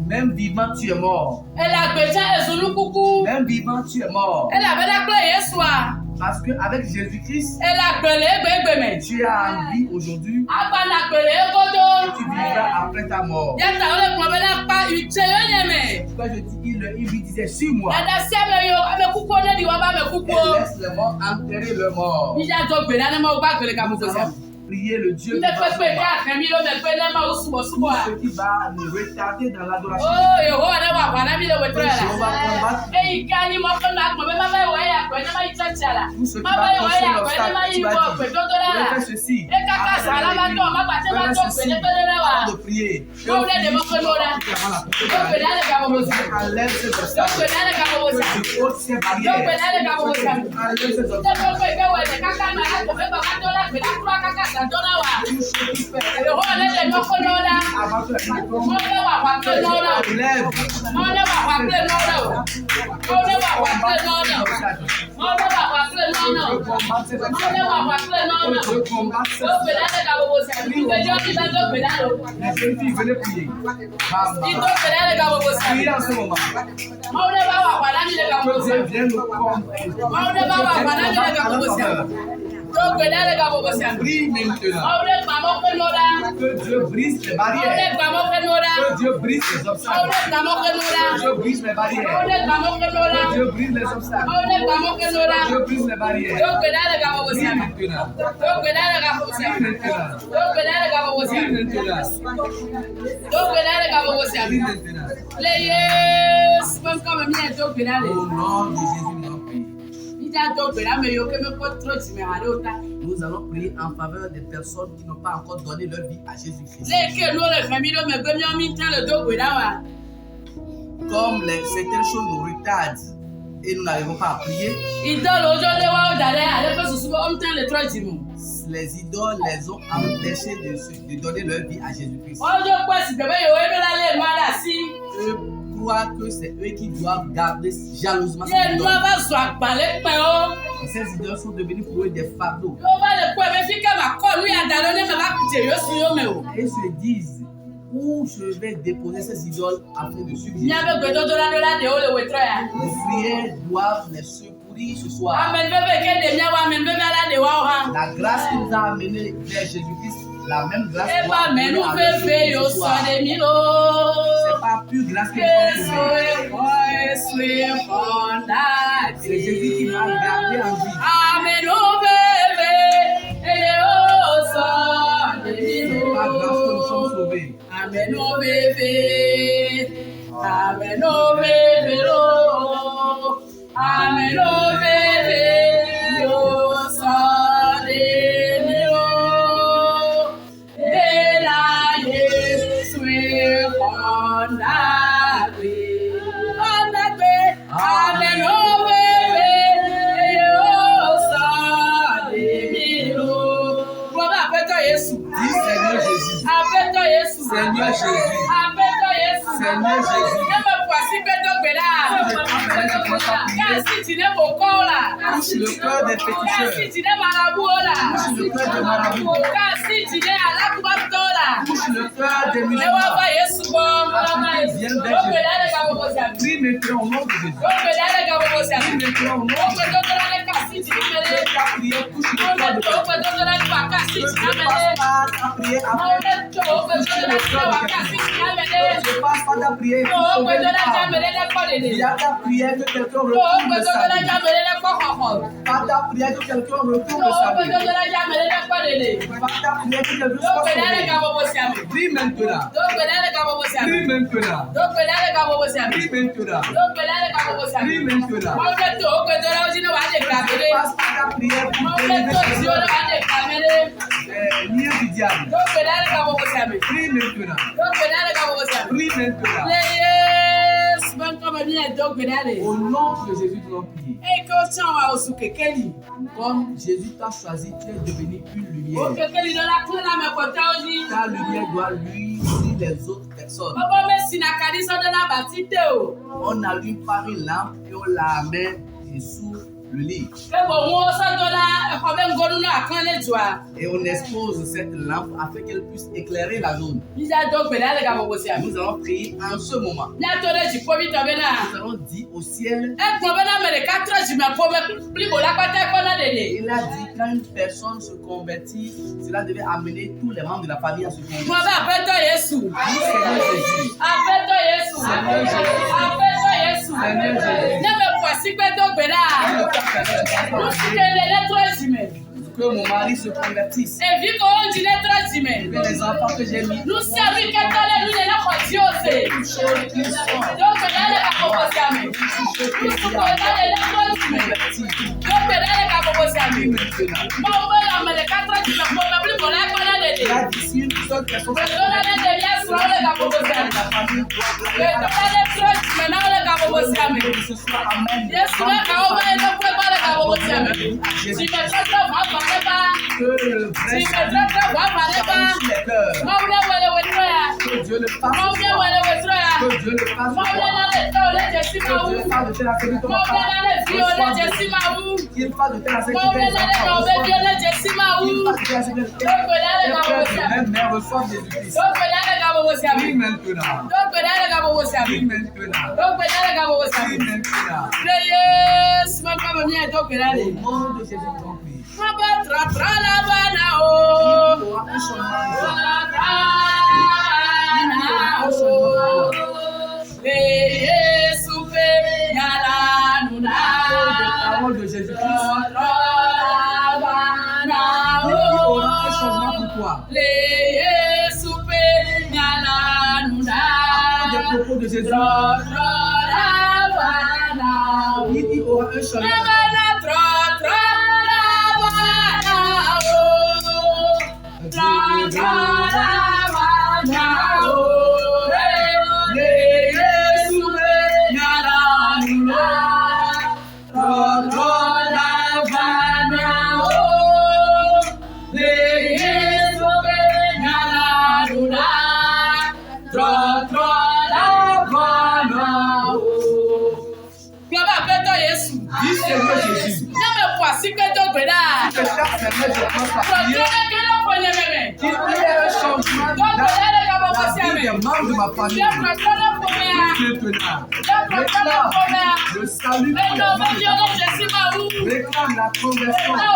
même vivant, tu es mort. Ẹ là gbèjà èsùnú kúkú. Même vivant, tu es mort. Ẹ là bẹ́lẹ̀ pé Yéésù à. Parce qu'avec Jésus-Christ, Et la gueule est bébé. tu as envie aujourd'hui Aba la gueule est godo. et tu vivras après ta mort. Yata ole problème pas utile yeme. Pourquoi je dis, il lui disait, suis-moi. Dada seme yo ame kuko ne di wa ba me Et kuko. laisse le mort enterrer le mort. Ija do gbe na ma ba gele ka mo Nous se. allons prier le Dieu Ite qui va pe pe combattre. ka kan mi lo me pe na ma usubo subo a. Ce qui va nous retarder dans l'adoration. Oh, Yehowa na wa kwa na mi le Que wetra Jéhovah la. combattre Ei kani mo ko na ko me ma ba wa ya ko na ma itachala. tout ce qui Ma va ba wa pousser ya ko na ma l'obstacle. Tu yi vas bo pe dire, do do je vais la. faire ceci. E kaka sala ba do ma ba te ma do pe ne pe le wa. Avant de prier, Mo de de mo ko mo da. Do pe na le ka mo se. enlève ces Do obstacles. pe na le ka mo se. Que tu ôtes ces Do barrières. pe na le ka mo se. Enlève ces Ite obstacles. pe pe we de kaka na la ko me ba ba do la pe na kura kaka sa do la wa. Tout ce qui fait Yehowa ne le mo ko no da. avant que la nuit tombe, Mo le wa wa pe no da. enlève Mo le wa wa pe no da. Mo le wa wa pe no da. l'obstacle. Mo le wa wa pe no da. Je combats ces Mo le obstacles. wa wa pe no da. Je combats ces Do pe na le ka mo se. Ite jo ti ba do pe na lo. Les jeunes filles, venez prier. Ti do pe na le ka mo se. Priez en ce moment. Mo le wa wa wa na mi le ka mo Que se. Dieu vienne nous combattre. Mo le wa wa wa na mi le ka mo se. Do pe na le ka mo se. Prie maintenant. Mo le pa mo pe no da. Que Dieu brise les Mo le barrières. pa mo pe no da. Que Dieu brise les Mo obstacles. le pa mo pe no da. Que Dieu brise les Mo barrières. le pa mo pe no da. Que Dieu brise les obstacles. Mo le pa mo pe no da. Que Dieu brise les barrières. Do pe na le ka mo se. Prie maintenant. Do pe na le ka mo se. Prie maintenant. Do pe na le ka mo se. Prie maintenant. Do pe na le ka mo se. Prie maintenant. Le yes, bon comme mi do pe na le. Au nom de Jésus, nous allons prier. Ija do pe na me yo ke me ko tro ti me ha do ta. Nous allons prier en faveur des personnes qui n'ont pas encore donné leur vie à Jésus-Christ. Le ke no le fami do me gbe mi o mi tan le do pe na wa. Comme certaines choses nous retardent et nous n'arrivons pas à prier, Idolo ojo le wa o dare ale pe susu o mi tan le tro ti mu. les idoles les ont empêchés de donner leur vie à Jésus-Christ. Ojo pe si bebe yo e do la le ma da si. Eux croient que c'est eux qui doivent garder jalousement ces Ye no idoles. ba so agbale pe o. Et ces idoles sont devenues pour eux des fardeaux. Yo ba le ko me fi ke ma ko nu ya da lo ne me ba kuje yo si yo me o. Et se disent, où je vais déposer ces idoles afin de suivre Nya Jésus. be gbe do do la de o le we tro ya. Les prières doivent les secourir ce soir. Amen bebe ke de nya wa amen bebe la de wa o ha. La grâce qui nous a amenés vers Jésus-Christ, la même grâce E doit ba me nu venir à fe nous fe yo ce so soir. de mi lo. C'est pas plus grâce que nous Yesu sommes sauvés. e ko Yesu e fonda. C'est Jésus qui m'a gardé en vie. Amen o bebe e o so de mi C'est par grâce que nous lo. sommes sauvés. Amen o bebe. Amen o bebe lo. Amen o bebe yo so de mi lo. De la Yesu e fonda gbe. Fonda gbe. Amen o bebe yo so de mi lo. Baba apẹtọ Yesu. Dis Seigneur Jésus. Apẹtọ Yesu. Seigneur Jésus. Apẹtọ Yesu. Seigneur Jésus. Ne me voici pẹtọ gbẹdà. Kasi ti ne mo kọ́ la. Touche le cœur des Kasi pétisseurs. ti ne marabu o la. Touche le cœur des marabouts. Kasi ti ne alakubatọ la. Touche le cœur des Ne wa musulmans. ba Yesu bọ. O gbẹdà le ka gbogbo si àmì. Prie maintenant au nom de Jésus. O gbẹdà le ka gbogbo si àmì. Prie maintenant au nom O de Jésus. gbẹdọ dọla le kasi ti ni mele. Ta prière touche le O cœur de gbẹdọ dọla le wa kasi Que ti je na ne mele. passe pas ta prière O après. gbẹdọ dọla le wa kasi ti na mele. Je ne passe pas ta prière pour O sauver gbẹdọ une la femme. jamele le kọ lele. Il y a ta prière que quelqu'un O retourne le gbẹdọ la salut. jamele le kọ kọkọ. Pas ta prière que quelqu'un retourne O le salut. gbẹdọ la jamele le kọ lele. Pas ta prière que quelqu'un O soit gbẹdọ le ka sauvé. gbogbo si àmì. Prie maintenant. O gbẹdọ le ka gbogbo si àmì. Prie maintenant. O gbẹdọ le ka gbogbo si àmì. Prie maintenant. O gbẹdọ le ka gbogbo si àmì. Prie maintenant. Mo fẹ́ tó o gbẹdọ la o ti ne wa de ka mele. Passe pas ta prière Mo pour fẹ́ tó élever si o ne wa de ka mele. lieu du diable. O gbẹdọ le ka gbogbo si àmì. Prie maintenant. O gbẹdọ le ka gbogbo si àmì. Prie maintenant. Le Yesu bẹ nkọ́ mi yẹn tó gbẹdọ le. Au nom de Jésus, nous allons prier. E kò tán wa oṣù kékeré. Comme Jésus t'a choisi, tu es devenu une O lumière. kékeré ló la kúlẹ̀ náà mẹ́kọ̀ọ́ tá o ní. Ta lumière doit luire sur les autres personnes. Ọmọ mi sì nà kàdí sọ́dọ̀ náà bá ti dé o. On allume par une lampe et on la met sous le livre. Et on expose cette lampe afin qu'elle puisse éclairer la zone. Nous allons prier en ce moment. Nous allons dire au ciel. Il a dit quand une personne se convertit, cela devait amener tous les membres de la famille à se convertir. Que mon mari se convertisse. Que les enfants que j'ai mis. Nous savons que que Dieu le fasse. Que Dieu le fasse. Qu'il fasse de telle mais reçoive Jésus-Christ. Oui, maintenant. Oui, maintenant. Au nom de Jésus, nous prions. Parole de Jésus-Christ. Il aura un changement pour toi. Des propos de Jésus. Il aura un changement. Qu'il y ait un changement dans la vie des membres de ma famille. Le salut pour les membres de ta famille. Réclame la conversion pour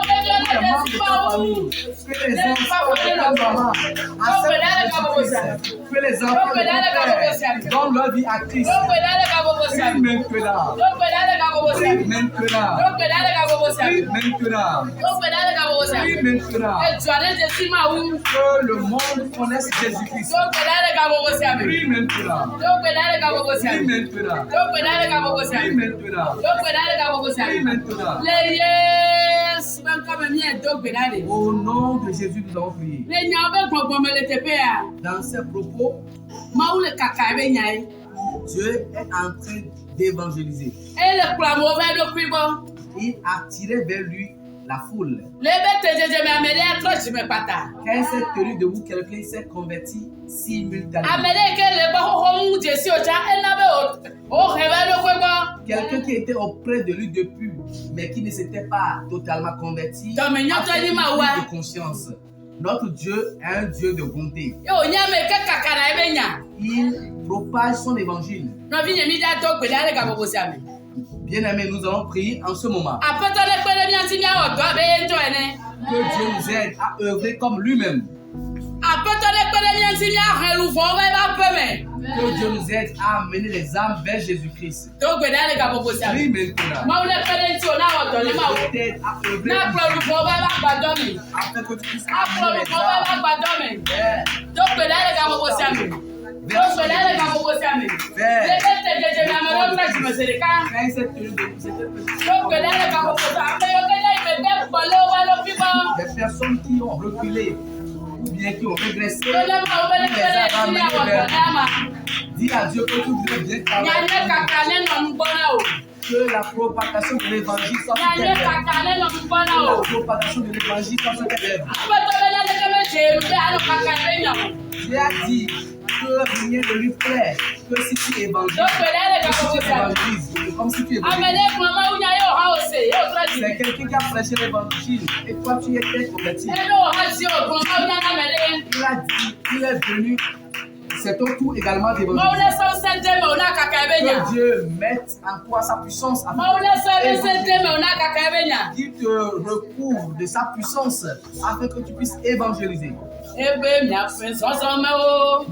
les membres de ta famille. Que les enfants de ta maman acceptent Jésus-Christ. Que les enfants de ton père donnent leur vie à Christ. Prie maintenant. Prie maintenant. Prie maintenant. Prie maintenant. Que le monde connaisse Jésus-Christ. Prie maintenant. Prie maintenant. Prie maintenant. Prie maintenant. Au nom de Jésus, nous avons prié. Dans ces propos, Dieu est en train d'évangéliser. Il attirait vers lui la foule. Quand il s'est tenu debout, quelqu'un s'est converti simultanément. Quelqu'un qui était auprès de lui depuis, mais qui ne s'était pas totalement converti, a fait une prise de conscience. Notre Dieu est un Dieu de bonté. Il propage son évangile. Bien-aimés, nous allons prier en ce moment. Que Dieu nous aide à œuvrer comme lui-même. Que Dieu nous aide à amener les âmes vers Jésus-Christ. Oui, maintenant. T'aide à œuvrer afin que tu puisses amener les âmes des personnes qui ont reculé ou bien qui ont régressé, dis à Dieu que tout devrait bien travailler, que la propagation de l'évangile soit sur tes lèvres. La propagation de l'évangile soit sur tes lèvres. Dieu a dit que rien ne lui plaît que si tu évangélises. évangélise, c'est comme si tu évangélises. C'est quelqu'un qui a prêché l'évangile et toi tu étais converti. Il a dit, il est venu. C'est ton tour également d'évangéliser. Que Dieu mette en toi sa puissance. Qu'il te recouvre de sa puissance afin que tu puisses évangéliser.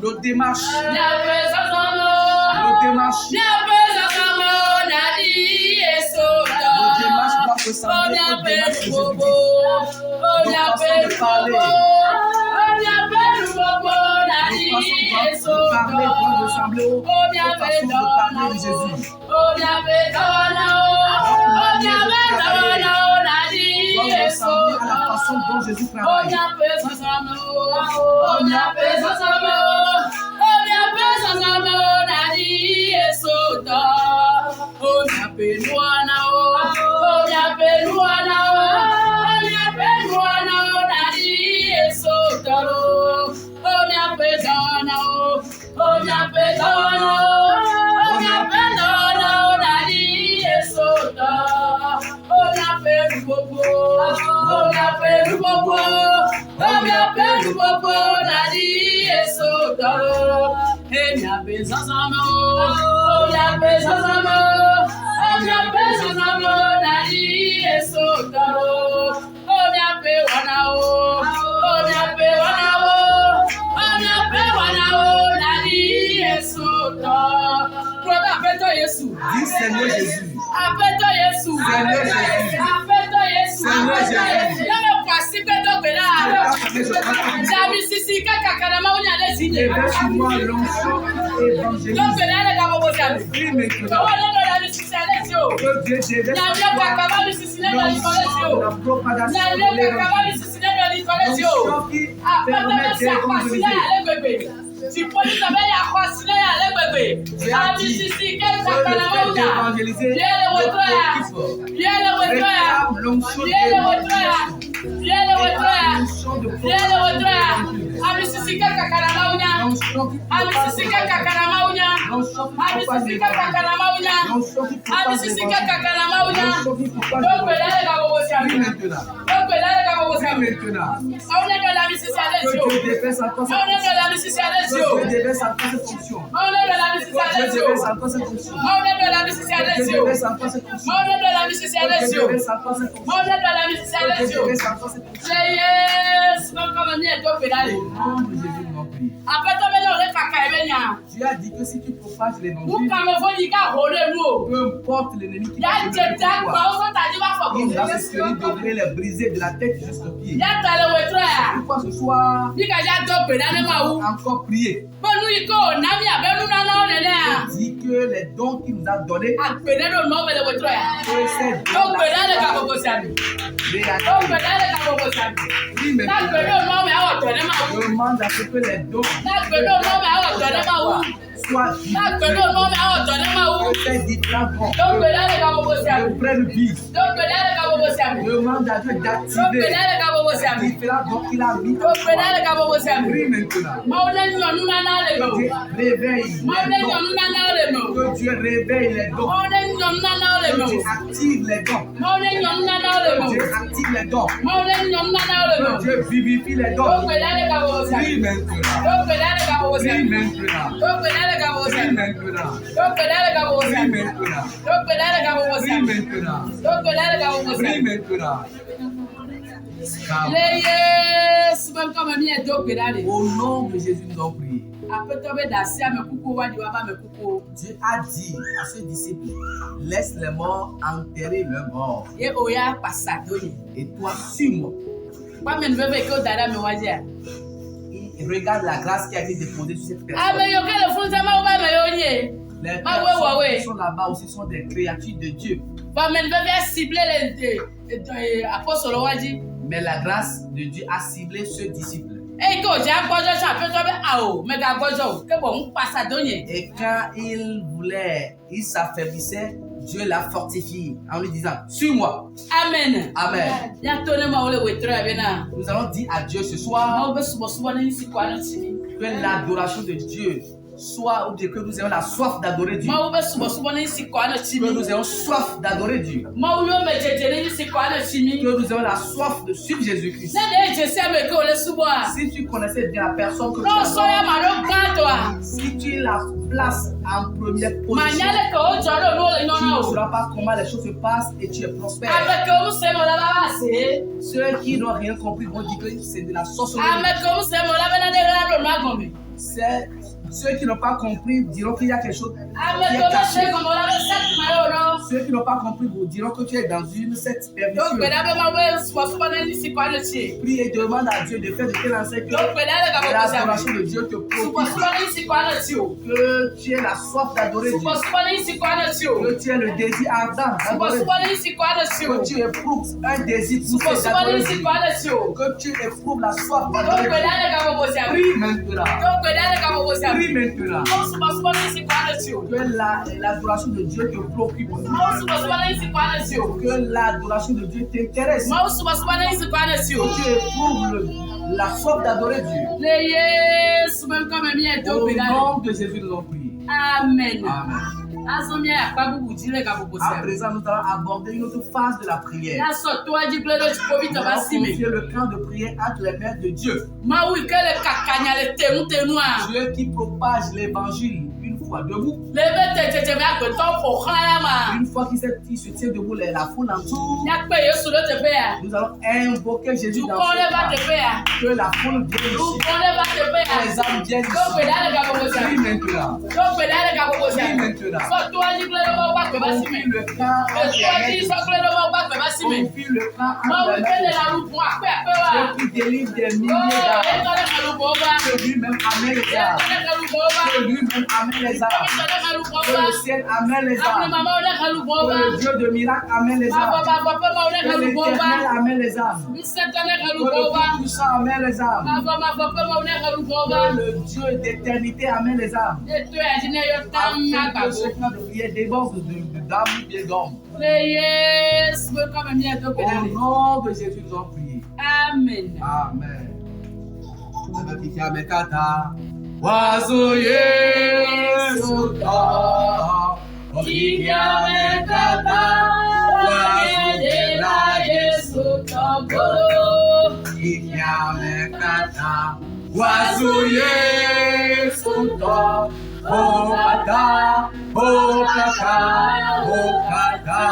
Nos démarches. Doivent ressembler aux démarches de Jésus-Christ. Nos façons de parler. Parler doit ressembler aux façons de parler de Jésus. Doit ressembler à la façon dont Jésus travaille. Dis Seigneur Jésus. Seigneur Jésus. Seigneur Jésus. Éveille-moi l'onction évangélique. Prie maintenant. Que Dieu déverse la propagation de l'évangile. L'onction qui permet d'évangéliser. Tu peux nous amener à croissiner à l'évangile. Dieu a dit que si tu propages l'évangile, peu importe l'ennemi qui va il va s'essayer d'ouvrir les brisés de la tête jusqu'au pied. Pourquoi ce soir, encore prier. Il dit que les dons qu'il nous a donnés, que c'est demande à ce que les dons soient prennent vie. Demande à Dieu d'activer différents dons qu'il a mis. Prie maintenant. Réveille les dons. Que Dieu réveille les dons. Que Dieu active les dons. Que Dieu active les dons. Que Dieu vivifie les dons. Prie maintenant. Prie maintenant. Prie maintenant. Prie maintenant. Prie maintenant. Au nom de Jésus, nous avons prié. Dieu a dit à ses disciples, laisse les morts enterrer leurs morts. Et toi, suis-moi. Et regarde la grâce qui a été déposée sur cette personne. Les personnes qui sont là-bas aussi sont des créatures de Dieu. Mais la grâce de Dieu a ciblé ce disciple. Et quand il s'affaiblissait, Dieu l'a fortifié en lui disant, suis-moi. Amen. Amen. Nous allons dire à Dieu ce soir que l'adoration de Dieu soit ou bien que nous ayons la soif d'adorer Dieu. Mawu be subɔsubɔ ne nsi kɔ ana ti mi. Que nous ayons soif d'adorer Dieu. Mawu yo me dzedze ne nsi kɔ ana ti mi. Que nous ayons la soif de suivre Jésus-Christ. Ne de dzesi ame ke o le subɔ a. Si tu connaissais bien la personne que tu N'o sɔ ya adores, ma ɖo gã tɔ a. si tu la places en première Ma position, nya le ke o dzɔ ɖo n'o le tu nyɔnu ne o. sauras pas comment les choses se passent et tu es prospère. Ame ke o se mo la ba ba se. Ceux qui n'ont rien compris vont dire que c'est de la sorcellerie. Ame ke o se mo la be na de la ɖo ma gɔme. C'est ceux qui n'ont pas compris diront qu'il y a quelque chose Ame qui ke est o be se caché. gɔme o la be se tuma ye o ɖo. Ceux qui n'ont pas compris vous diront que tu es dans une secte Do perversion. gbe ɖa be Mawu be subɔsubɔ ne nsi kɔ ana ti. Prie et demande à Dieu de faire de telle enseigne que Do gbe ɖa le gabo bosi ame. l'adoration de Dieu te profite, Subɔsubɔ ne nsi kɔ ana ti o. que tu aies la soif d'adorer Dieu, Subɔsubɔ ne nsi kɔ ana ti o. que tu aies le désir ardent d'adorer Subɔsubɔ Dieu, ne nsi kɔ ana ti o. que tu éprouves un désir poussé Subɔsubɔ ne d'adorer nsi Dieu, kɔ ana ti o. que tu éprouves la soif Do d'adorer gbe ɖa Dieu. le gabo bosi ame. Prie maintenant, Do gbe ɖa le gabo bosi ame. prie maintenant, Mawu subɔsubɔ ne nsi kɔ ana ti o. que l'adoration de Dieu te préoccupe, Mawu subɔsubɔ ne nsi kɔ ana ti o. que l'adoration de Dieu t'intéresse, Mawu subɔsubɔ ne nsi kɔ ana ti o. que tu éprouves la soif d'adorer Dieu. Le Yesu be ŋkɔ me mía do Au gbe ɖa le. nom de Jésus, nous avons prié. Amen. Amen. Azɔ mía akpa bubu dzi le gabo bosi À ame. présent, nous allons aborder une autre phase de la prière. Ya sɔ toa dzi kple ɖo dziƒovi Nous tɔ ba allons si me. confier le camp de prière entre les mains de Dieu. Mawu yi ke le kakanya le tenua. Dieu qui propage l'évangile une fois debout. Le be te dzedzeme agbetɔwo ƒo xlã ya ma. Une fois qu'il se tient debout, la foule entoure. Míakpe Yesu ɖe teƒe ya. Nous allons invoquer Jésus dans Dukɔ ce ɖe va camp. teƒe ya. Que la foule vienne Dukɔ ici. ɖe va teƒe Que ya. les âmes viennent Do gbe ici. ɖa le gabo bosi Prie ame. maintenant. Do gbe ɖa le gabo bosi Prie ame. maintenant. Sɔ toa dzi kple ɖe mawu ƒe agbe ba si me. Confie le camp entre les Toa mains dzi de sɔ kple ɖe mawu ƒe agbe ba si me. Dieu. Confie le camp Mawu entre yi les ke mains le de la Dieu. luƒo akpe akpe wa. Dieu qui délivre des Oh, milliers d'âmes. etɔ ɖe me luƒo va. Que lui-même amène les Etɔ âmes. ɖe me luƒo va. Que lui-même amène les âmes. Etɔ ɖe me luƒo Que va. le ciel amène les Ame âmes. mamawo ɖe me luƒo Que va. le Dieu de miracle amène les âmes. Mavɔ ƒe mawu ɖe Que me luƒo l'Éternel va. amène les âmes. Ŋusẽtɔ ɖe me Que luƒo le va. Tout-Puissant amène les âmes. Ƒe mawu ɖe me luƒo va. Que le Dieu d'éternité amène les âmes. Eto ya dzi ne yɔ tam Afin que agbago. ce camp de prière déborde d'âmes ou bien d'hommes. Le Yesu be ŋkɔ me mía do gbe ɖa Au le. nom de Jésus, nous avons prié. Amen. Amen. Kata. Wazo Yesu ta. Ikiamekata, wangedela Yesu togolo. Ikiamekata. Wazo Yesu ta. Okata. Okata. Okata.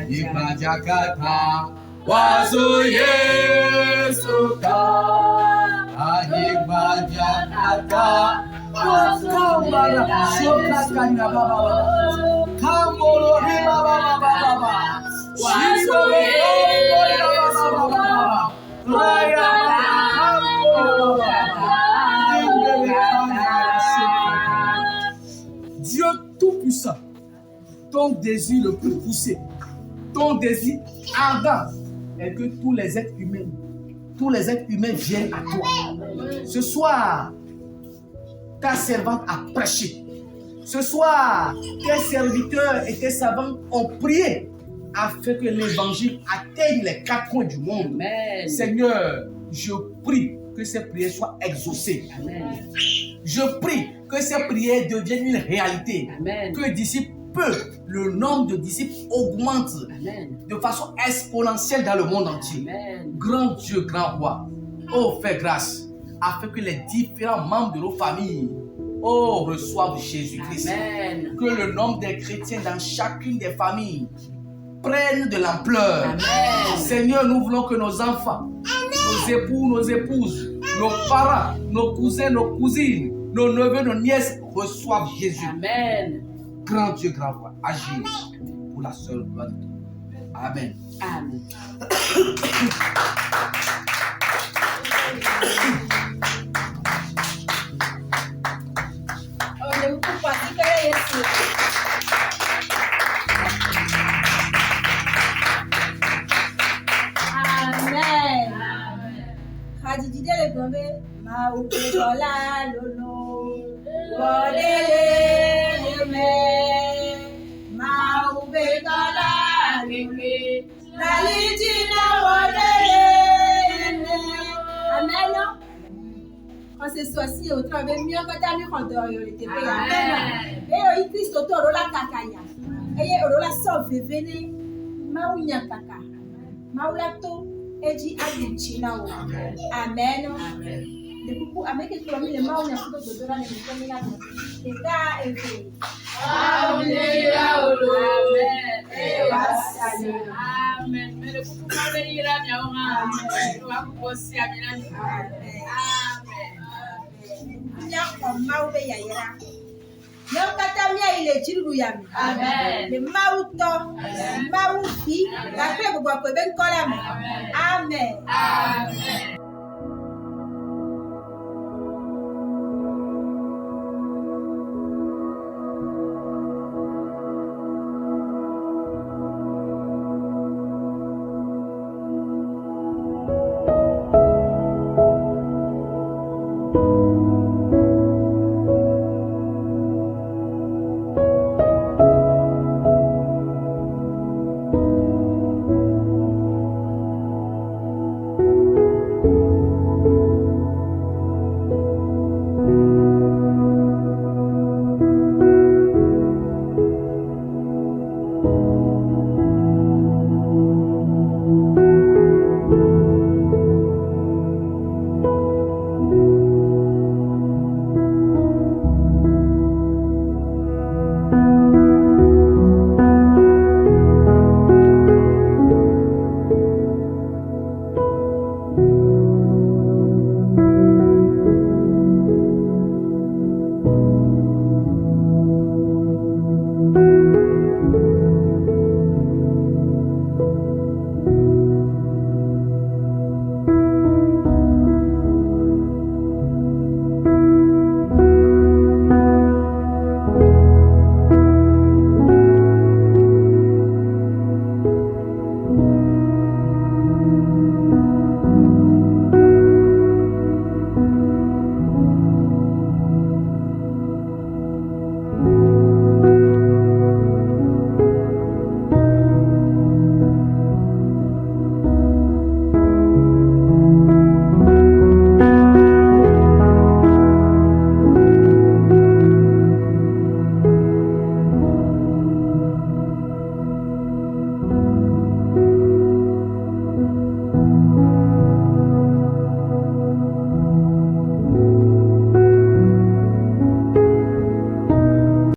Ibajakata. Wazo Yesu ta. Ibajakata. Kamara. Shokakanya baba. Kamoro riba baba baba. Wazo Yesu ta. Dieu Tout-Puissant, ton désir le plus poussé, ton désir ardent est que tous les êtres humains viennent à toi. Ce soir, ta servante a prêché. Ce soir, tes serviteurs et tes servantes ont prié afin que l'évangile atteigne les quatre coins du monde. Amen. Seigneur, je prie que ces prières soient exaucées. Amen. Je prie que ces prières deviennent une réalité. Amen. Que d'ici peu, le nombre de disciples augmente Amen. de façon exponentielle dans le monde entier. Amen. Grand Dieu, grand roi, oh, fais grâce afin que les différents membres de nos familles, oh, reçoivent Jésus-Christ. Amen. Que le nombre des chrétiens dans chacune des familles prenne de l'ampleur. Amen. Seigneur, nous voulons que nos enfants, nos époux, nos épouses, nos parents, nos cousins, nos cousines, nos neveux, nos nièces reçoivent Jésus. Amen. Grand Dieu, grand roi, agis pour la seule gloire de Dieu. Amen. Amen. Olha, utukufu katika Yesu. Amen. Hajijidele gombe ma ubekola lolo. Wodele eme ma ubekola lele. Lalijina wodele eme. Amen. On se ce soit si au travail mieux que t'as mis quand tu es payé. Amen. Et au Christ auto rola kakaya. Et rola sauve venez. Maunya kaka. Maulato eji adichina wo. Amen. De coucou avec que tu as mis les mains on a photo de dora les comme là. Et là et puis. Amen. Amen. Mais le coucou pas venir là bien on a. Tu vas bosser à bien. Amen. Amen.